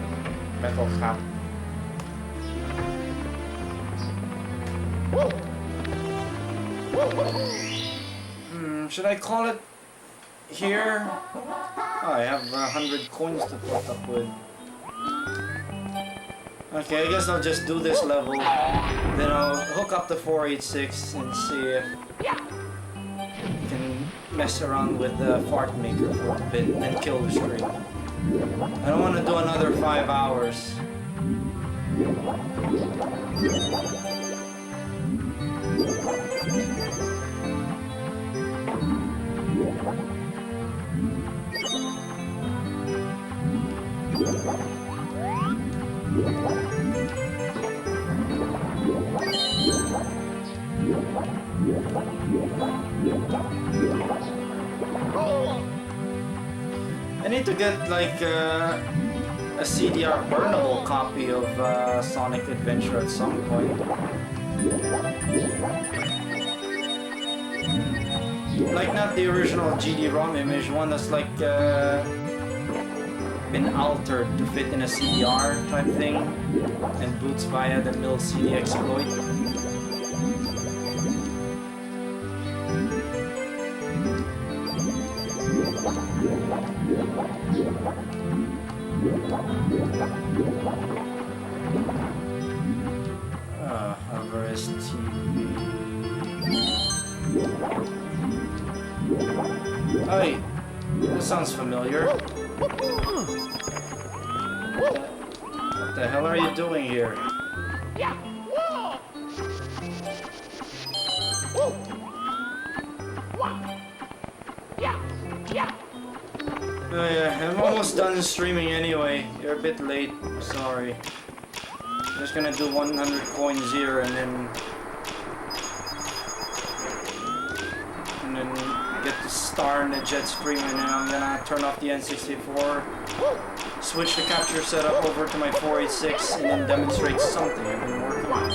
metal cap. Should I call it here? Oh, I have 100 coins to put up with. Okay, I guess I'll just do this level. Then I'll hook up the 486 and see if I can mess around with the fart maker for a bit and then kill the stream. I don't want to do another 5 hours. I need to get like a CDR burnable copy of Sonic Adventure at some point. Like not the original GD-ROM image, one that's like been altered to fit in a CDR type thing and boots via the mill CD exploit. Alvarez TV. Hey, that sounds familiar. What the hell are you doing here? Oh yeah, I'm almost done streaming anyway. You're a bit late. Sorry. I'm just gonna do 100 coins here and then get the star in the jet stream, and then I'm gonna turn off the N64, switch the capture setup over to my 486, and then demonstrate something I've been working on.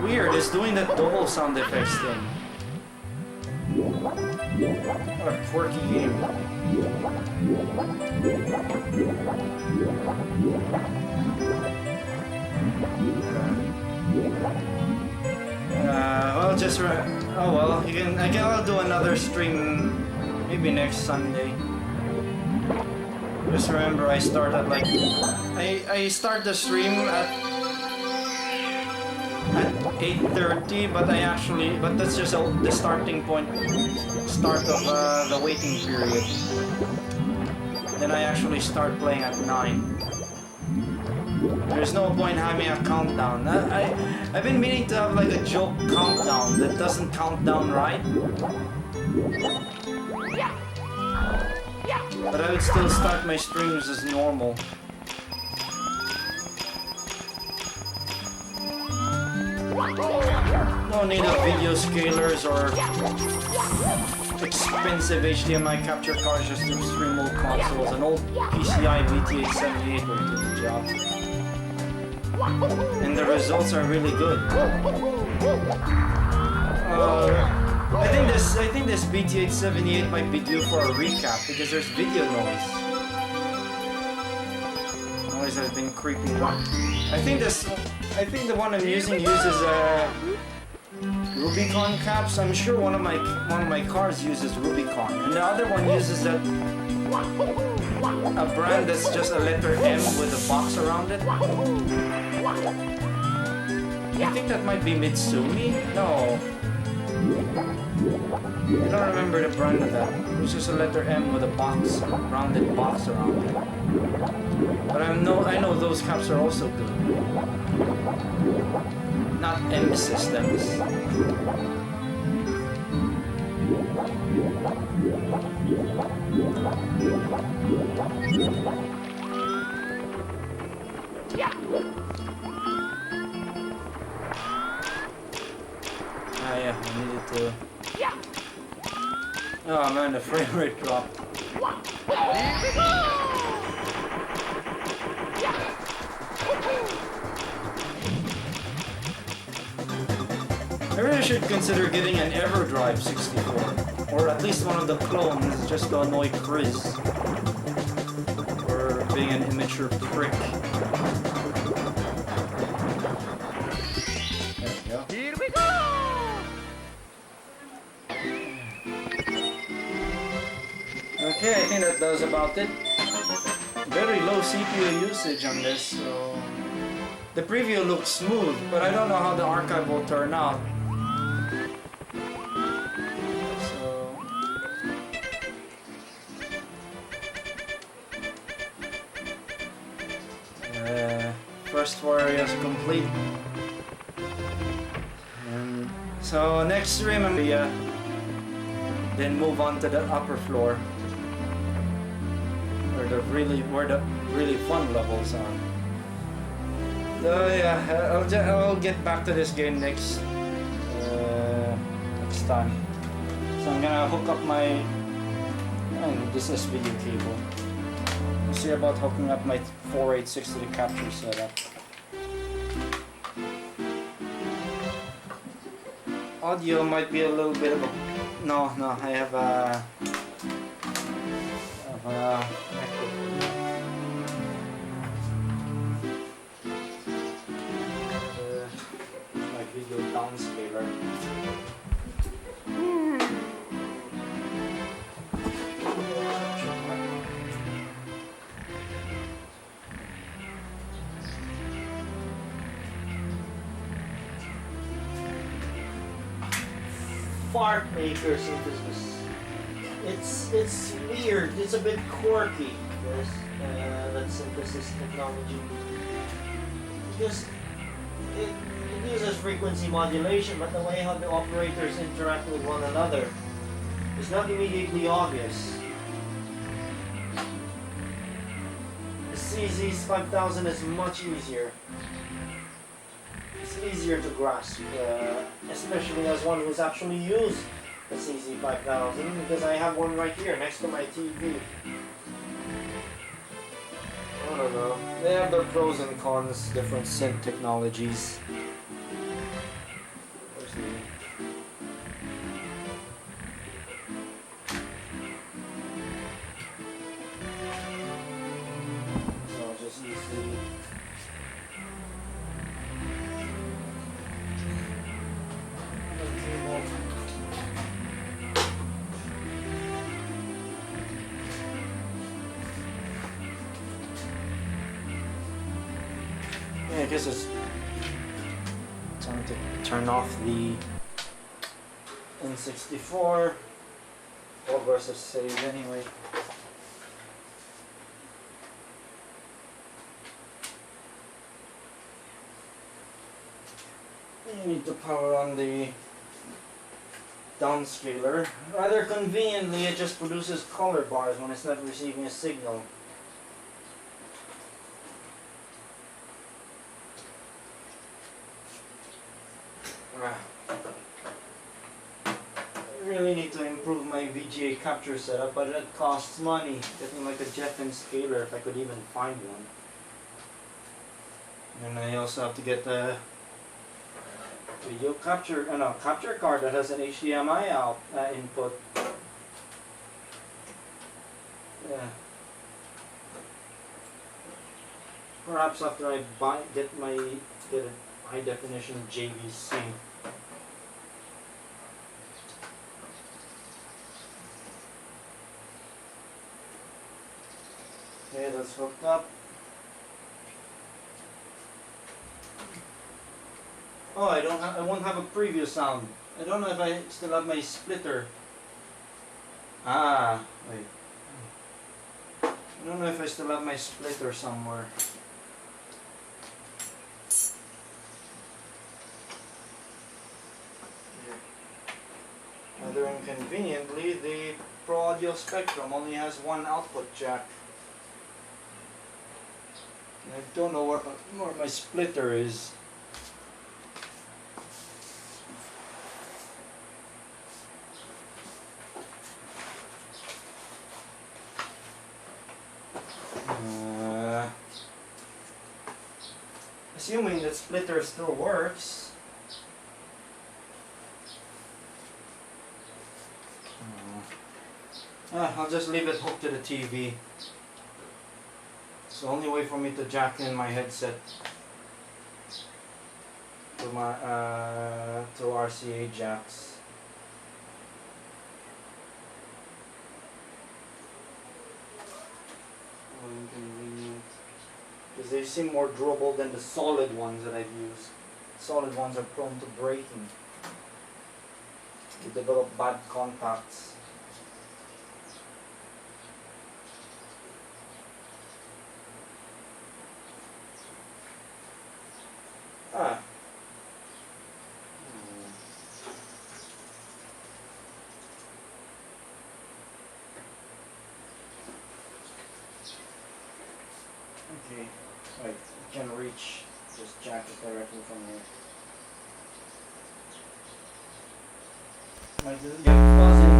Weird, it's doing that double sound effects thing. What a quirky game. Well, just oh well. I'll do another stream maybe next Sunday. Just remember, I start at like I start the stream at 8:30, but that's just the starting point, start of the waiting period. Then I actually start playing at 9. There's no point having a countdown. I've been meaning to have like a joke countdown that doesn't count down right. But I would still start my streams as normal. No need of video scalers or expensive HDMI capture cards just to stream old consoles. An old PCI VT878 will do the job. And the results are really good. I think this BT878 might be due for a recap because there's video noise. Noise has been creeping up. I think the one I'm using uses Rubicon caps. I'm sure one of my cars uses Rubicon, and the other one uses a brand that's just a letter M with a box around it. I think that might be Mitsumi. No, I don't remember the brand of that. It was just a letter M with a rounded box around it. But I know those caps are also good. Not M systems. Ah yeah, I needed to... Oh man, the frame rate dropped. I really should consider getting an EverDrive 64, or at least one of the clones, just to annoy Chris for being an immature prick. There we go. Here we go! Okay, I think that does about it. Very low CPU usage on this, so... The preview looks smooth, but I don't know how the archive will turn out. First floor area is complete. And so next stream I'm gonna then move on to the upper floor where the really fun levels are. So yeah, I'll get back to this game next time. So I'm gonna hook up my this is video cable. We'll see about hooking up my 486 to the capture setup. Audio might be a little bit of a... No, I have a... my video downscaler. fart maker synthesis. It's weird. It's a bit quirky. This that synthesis technology. Because it uses frequency modulation, but the way how the operators interact with one another is not immediately obvious. The CZ's 5000 is much easier. It's easier to grasp, especially as one who's actually used the CZ 5000, because I have one right here next to my TV. I don't know. They have their pros and cons, different synth technologies. Where's the... I'll just use the... Yeah, I guess it's time to turn off the N64 versus save anyway. You need to power on the downscaler. Rather conveniently, it just produces color bars when it's not receiving a signal. I really need to improve my VGA capture setup, but it costs money. Getting like a Jeffen scaler if I could even find one. And I also have to get the video capture, capture card that has an HDMI out input. Yeah. Perhaps after I get a high definition JVC. Okay, that's hooked up. Oh, I won't have a preview sound. I don't know if I still have my splitter. Ah, wait. I don't know if I still have my splitter somewhere. Rather inconveniently, the Pro Audio Spectrum only has one output jack. I don't know where my splitter is. Assuming that splitter still works. I'll just leave it hooked to the TV. It's the only way for me to jack in my headset to my to RCA jacks. Inconvenient. Because they seem more durable than the solid ones that I've used. Solid ones are prone to breaking. They develop bad contacts. Ah. Okay, right, you can reach, just jack it directly from here. Might get buzzing.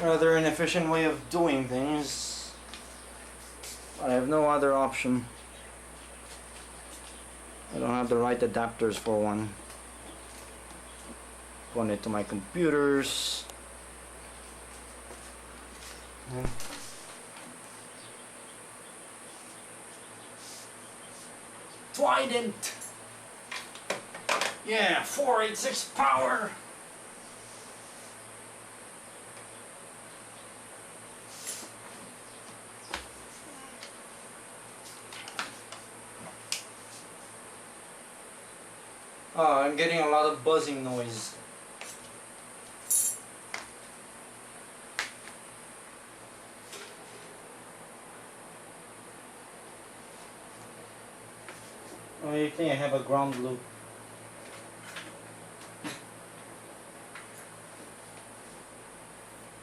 Rather inefficient way of doing things. I have no other option. I don't have the right adapters for one. Run it to my computers. Trident! Yeah, 486 power! Oh, I'm getting a lot of buzzing noise. Oh, you think I have a ground loop?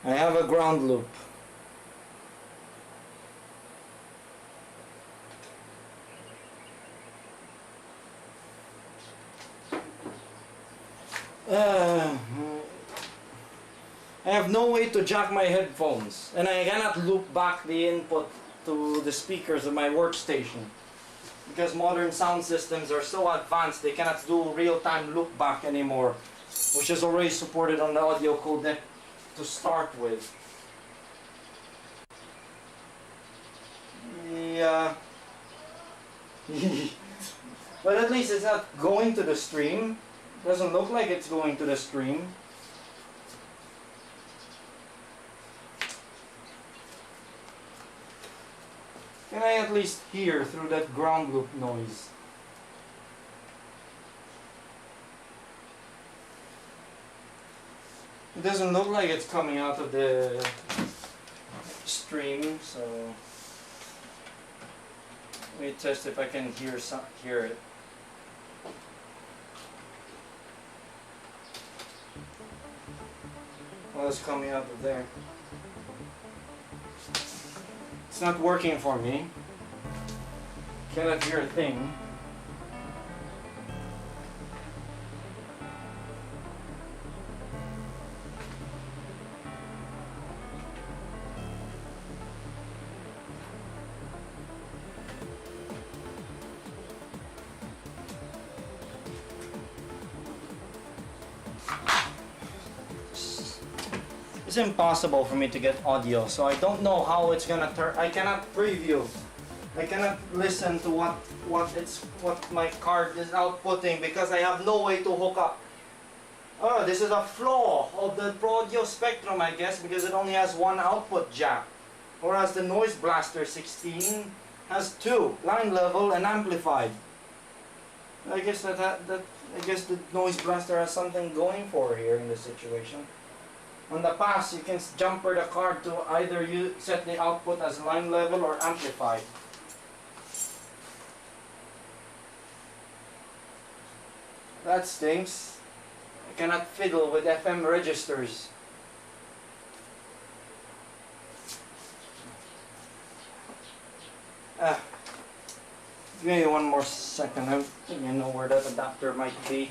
I have a ground loop. I have no way to jack my headphones, and I cannot loop back the input to the speakers of my workstation. Because modern sound systems are so advanced, they cannot do real-time loop back anymore, which is already supported on the audio codec to start with. Yeah. But at least it's not going to the stream. Doesn't look like it's going to the stream. Can I at least hear through that ground loop noise? It doesn't look like it's coming out of the stream, so let me test if I can hear it. Well, it's coming out of there. It's not working for me. Cannot hear a thing. It's impossible for me to get audio, so I don't know how it's gonna turn. I cannot preview. I cannot listen to what my card is outputting because I have no way to hook up. Oh, this is a flaw of the Pro Audio Spectrum, I guess, because it only has one output jack, whereas the Noise Blaster 16 has two: line level and amplified. I guess I guess the Noise Blaster has something going for here in this situation. On the past, you can jumper the card to either you set the output as line level or amplified. That stinks. I cannot fiddle with FM registers. Give me one more second. I think I know where that adapter might be.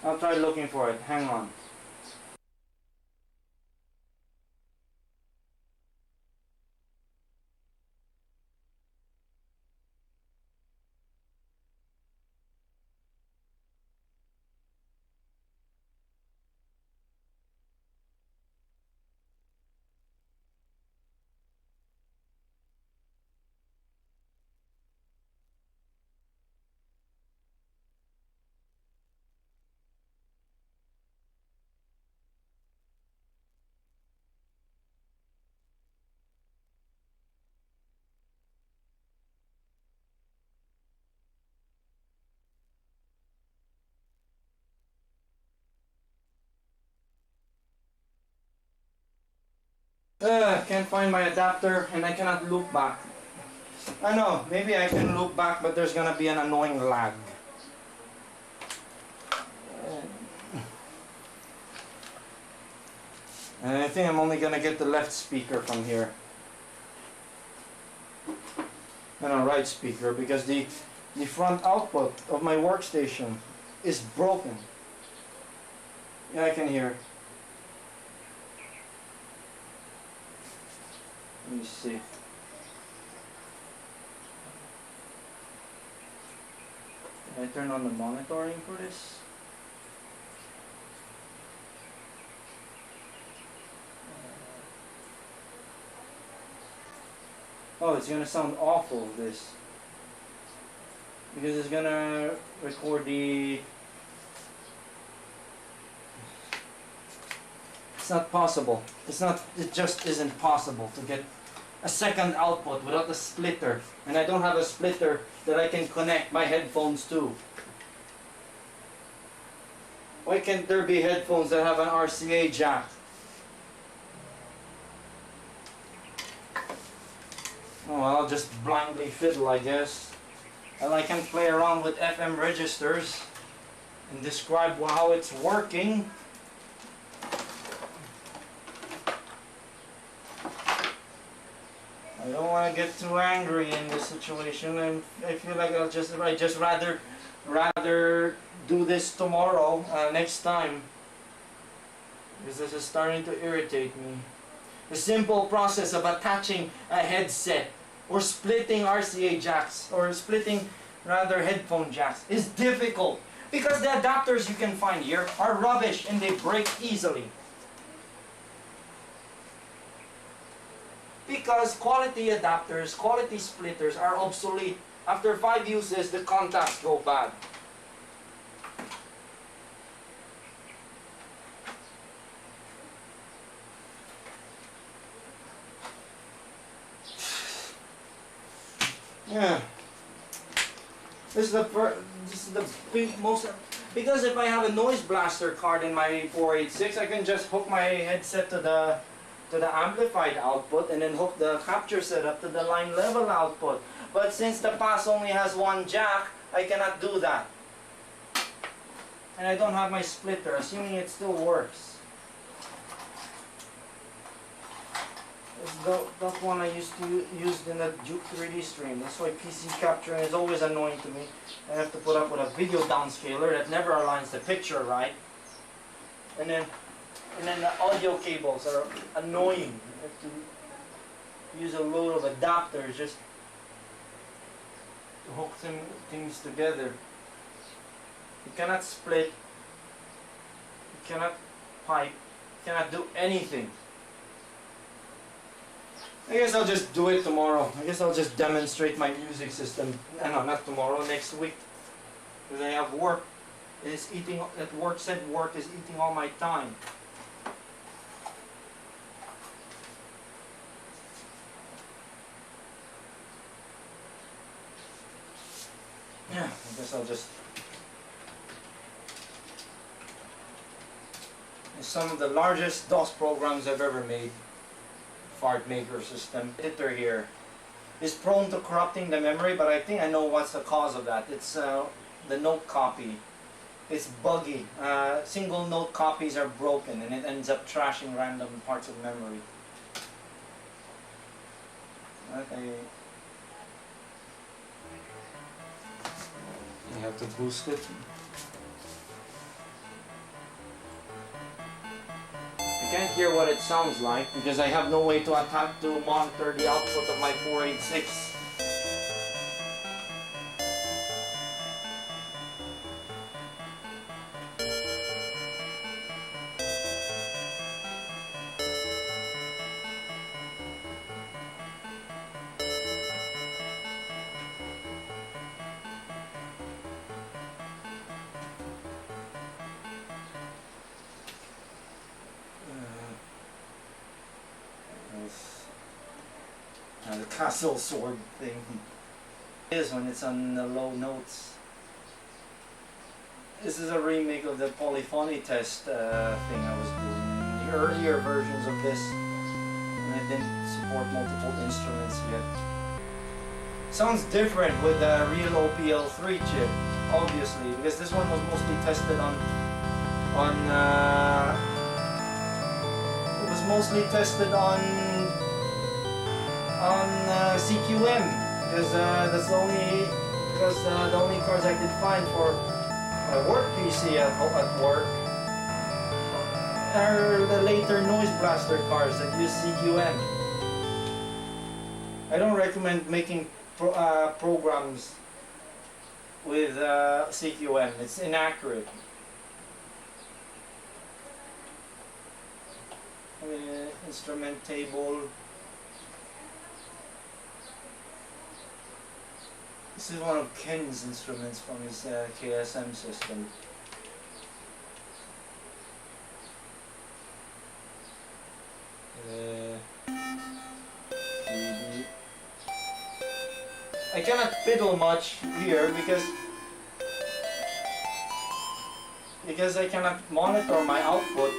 I'll try looking for it. Hang on. Can't find my adapter and I cannot loop back. I know, maybe I can loop back, but there's gonna be an annoying lag. And I think I'm only gonna get the left speaker from here. And a right speaker, because the front output of my workstation is broken. Yeah, I can hear. Let me see. Can I turn on the monitoring for this? Oh, it's gonna sound awful, this. Because it's gonna record the... It's not possible. It just isn't possible to get a second output without a splitter, and I don't have a splitter that I can connect my headphones to. Why can't there be headphones that have an RCA jack? Oh, well, I'll just blindly fiddle, I guess. And I can play around with FM registers and describe how it's working. I don't want to get too angry in this situation, and I feel like I just rather do this tomorrow, next time, because this is starting to irritate me. The simple process of attaching a headset or splitting RCA jacks or splitting rather headphone jacks is difficult because the adapters you can find here are rubbish and they break easily. Because quality adapters, quality splitters are obsolete. After 5 uses, the contacts go bad. Yeah. This is the big most, because if I have a noise blaster card in my 486, I can just hook my headset to the amplified output and then hook the capture setup to the line level output. But since the pass only has one jack, I cannot do that. And I don't have my splitter, assuming it still works. That one I used in the Juke 3D stream. That's why PC capturing is always annoying to me. I have to put up with a video downscaler that never aligns the picture right. And then the audio cables are annoying. I have to use a load of adapters just to hook things together. You cannot split. You cannot pipe. You cannot do anything. I guess I'll just do it tomorrow. I guess I'll just demonstrate my music system. No, not tomorrow, next week. Because I have work. It's eating, that work is eating all my time. Yeah, I guess I'll just... It's some of the largest DOS programs I've ever made. Fart maker system. Editor here is prone to corrupting the memory, but I think I know what's the cause of that. It's the note copy. It's buggy. Single note copies are broken and it ends up trashing random parts of memory. Okay. You have to boost it. I can't hear what it sounds like because I have no way to monitor the output of my 486. The castle sword thing is when it's on the low notes. This is a remake of the polyphony test thing I was doing. The earlier versions of this, and it didn't support multiple instruments yet. Sounds different with the real OPL3 chip, obviously, because this one was mostly tested on it was mostly tested on CQM, because that's the only cards I could find for my work PC at work are the later noise blaster cards that use CQM. I don't recommend making programs with CQM. It's inaccurate. Instrument table. This is one of Ken's instruments from his KSM system. I cannot fiddle much here because I cannot monitor my output.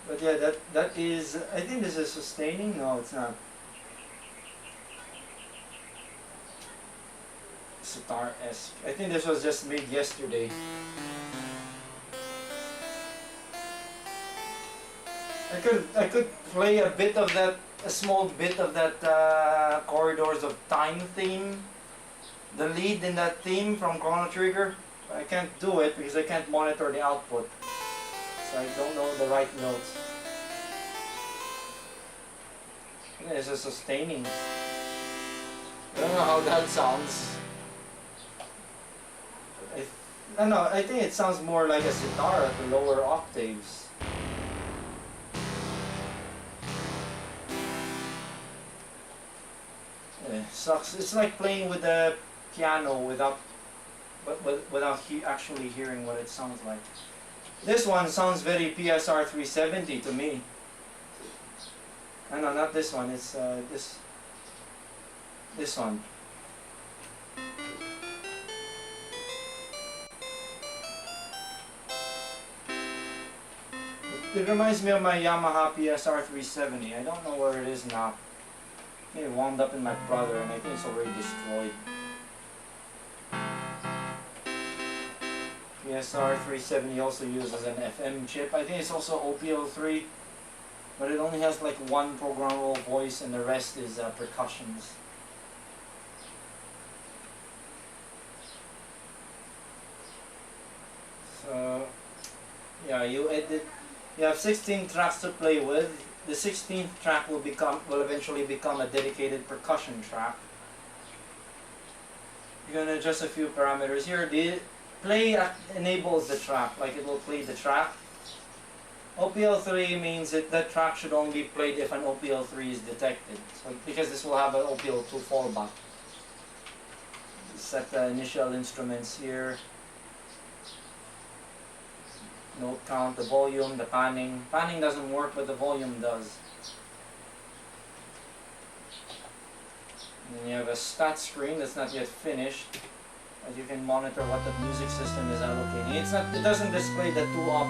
But yeah, that is, I think this is sustaining. No, it's not. Sitar-esque. I think this was just made yesterday. I could play a bit of that, a small bit of that Corridors of Time theme, the lead in that theme from Chrono Trigger. I can't do it because I can't monitor the output, so I don't know the right notes. This is sustaining. I don't know how that sounds. I don't know, I think it sounds more like a sitar at the lower octaves. Sucks. It's like playing with the piano without actually hearing what it sounds like. This one sounds very PSR 370 to me. No, not this one. It's this one. It reminds me of my Yamaha PSR 370. I don't know where it is now. It wound up in my brother, and I think it's already destroyed. PSR 370 also uses an FM chip. I think it's also OPL3, but it only has like one programmable voice, and the rest is percussions. So, yeah, you have 16 tracks to play with. The 16th track will eventually become a dedicated percussion track. You're gonna adjust a few parameters here. The play enables the track, like it will play the track. OPL3 means that track should only be played if an OPL3 is detected. So because this will have an OPL2 fallback. Set the initial instruments here. Note count, the volume, the panning. Panning doesn't work, but the volume does. And then you have a stat screen that's not yet finished, but you can monitor what the music system is allocating. It doesn't display the 2-op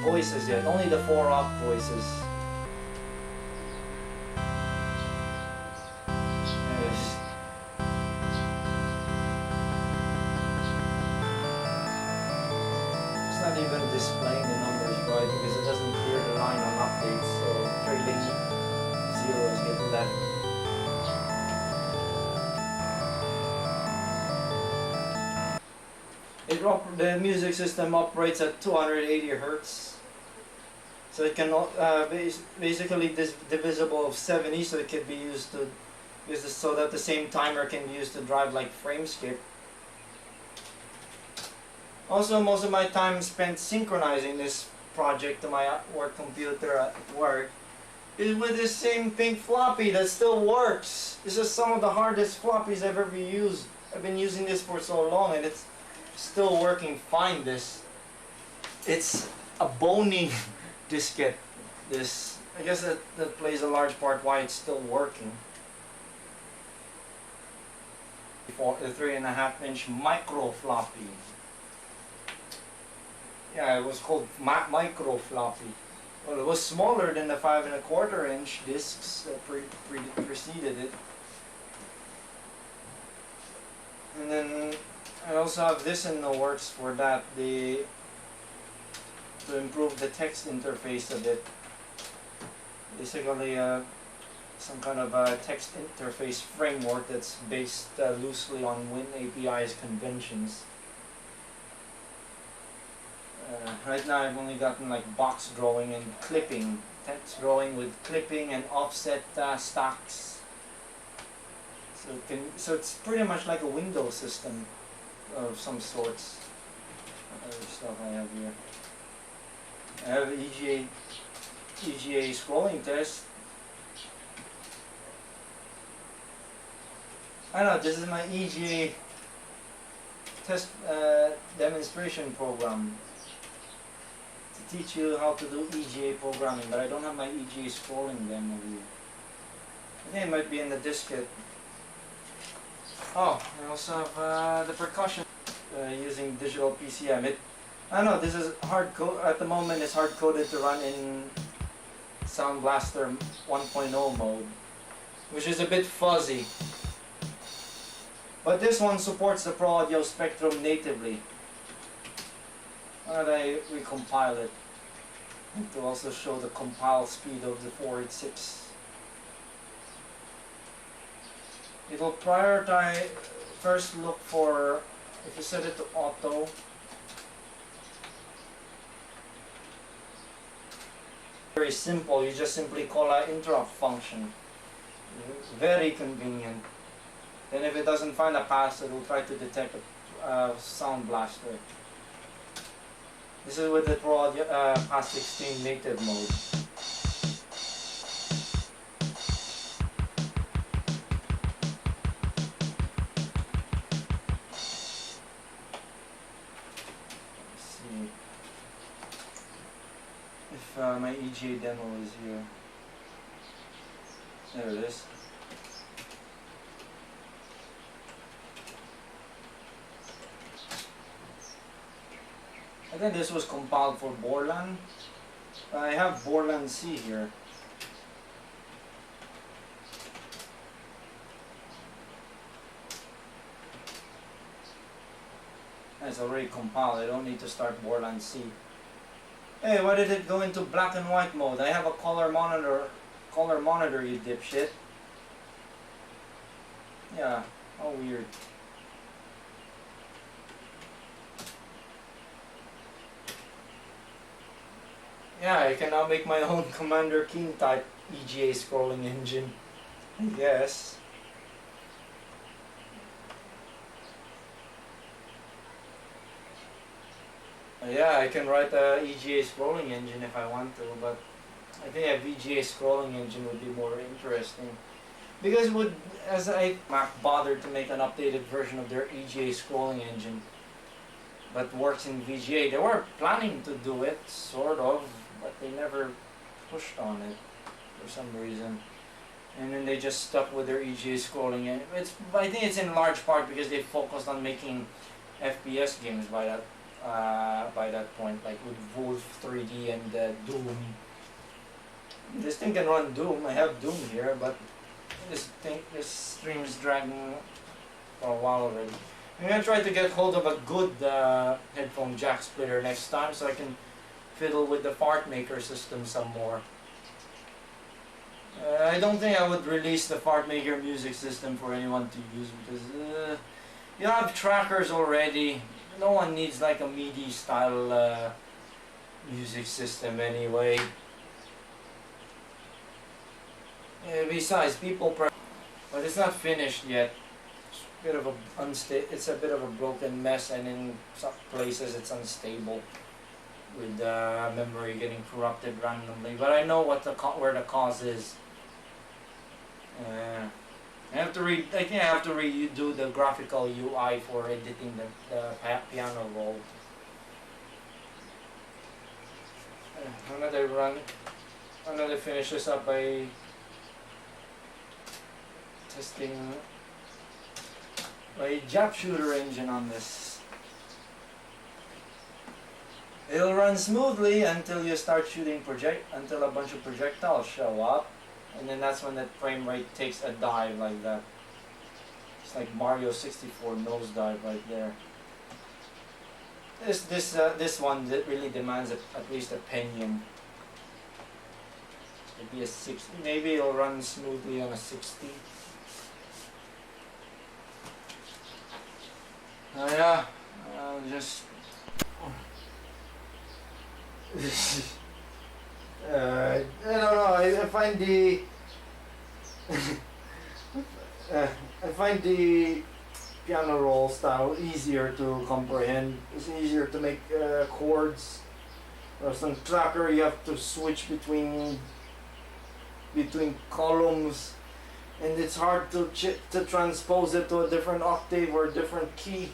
voices yet, only the 4-op voices. Not even displaying the numbers right because it doesn't clear the line on updates, so trailing zeros get to that. The music system operates at 280 Hertz, so it can basically divisible of 70, so it can be used to so that the same timer can be used to drive like frame skip. Also, most of my time spent synchronizing this project to my work computer at work is with this same pink floppy that still works. This is some of the hardest floppies I've ever used. I've been using this for so long and it's still working fine. It's a bony diskette. I guess that plays a large part why it's still working. For the 3.5-inch micro floppy. Yeah, it was called micro floppy. Well, it was smaller than the 5.25-inch discs that preceded it. And then I also have this in the works for that, to improve the text interface a bit. Basically, some kind of a text interface framework that's based loosely on WinAPI's conventions. Right now I've only gotten like box drawing and clipping, text drawing with clipping and offset stacks. So it's pretty much like a Windows system of some sorts. What other stuff I have here? I have EGA scrolling test. I know this is my EGA test demonstration program to teach you how to do EGA programming, but I don't have my EGA scrolling demo here. I think it might be in the diskette. Oh, I also have the percussion using digital PCM. I don't know, this is hard code at the moment. It's hard coded to run in Sound Blaster 1.0 mode, which is a bit fuzzy. But this one supports the Pro Audio Spectrum natively. Why don't I recompile it to also show the compile speed of the 486. It'll prioritize, first look for, if you set it to auto, very simple, you just simply call an interrupt function. Very convenient. Then if it doesn't find a pass, it will try to detect a Sound Blaster. This is with the Pro Audio Pass 16 native mode. Let's see if my EGA demo is here. There it is. I think this was compiled for Borland. I have Borland C here. It's already compiled. I don't need to start Borland C. Hey, why did it go into black and white mode? I have a color monitor, you dipshit. Yeah, how weird. Yeah, I can now make my own Commander Keen type EGA scrolling engine. I guess. Yeah, I can write a EGA scrolling engine if I want to, but I think a VGA scrolling engine would be more interesting. Because as Mac bothered to make an updated version of their EGA scrolling engine that works in VGA. They were planning to do it, sort of, but they never pushed on it for some reason. And then they just stuck with their EGA scrolling. And I think it's in large part because they focused on making FPS games by that point, like with Wolf 3D and Doom. This thing can run Doom. I have Doom here, but this stream is dragging for a while already. I'm gonna try to get hold of a good headphone jack splitter next time, so I can fiddle with the fart maker system some more. I don't think I would release the fart maker music system for anyone to use because you have trackers already. No one needs like a MIDI style music system anyway. Besides, but it's not finished yet. It's a bit of a broken mess, and in some places it's unstable with memory getting corrupted randomly. But I know where the cause is. I think I have to redo the graphical UI for editing the piano roll. I'm gonna finish this up by testing my Jap shooter engine on this. It'll run smoothly until you start shooting until a bunch of projectiles show up, and then that's when the frame rate takes a dive like that. It's like Mario 64 nosedive right there. This one that really demands at least a pinion. Maybe a 60. Maybe it'll run smoothly on a 60. Yeah, I'll just. I don't know. I find the. I find the piano roll style easier to comprehend. It's easier to make chords. Or some tracker, you have to switch between columns, and it's hard to transpose it to a different octave or a different key.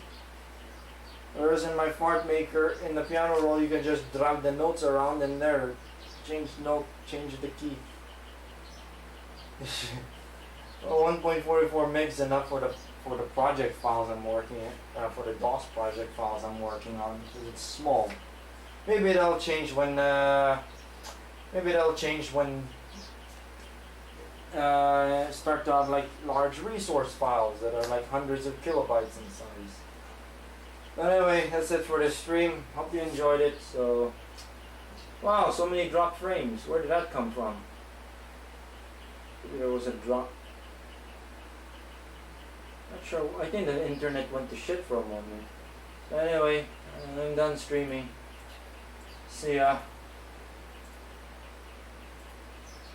Whereas in my fart maker, in the piano roll, you can just drag the notes around and there, change the key. Well, 1.44 megs is enough for the project files I'm working for the DOS project files I'm working on, because it's small. Maybe that'll change when start to have like large resource files that are like hundreds of kilobytes in size. But anyway, that's it for this stream. Hope you enjoyed it. So, wow, so many dropped frames. Where did that come from? Maybe there was a drop. Not sure. I think the internet went to shit for a moment. But anyway, I'm done streaming. See ya.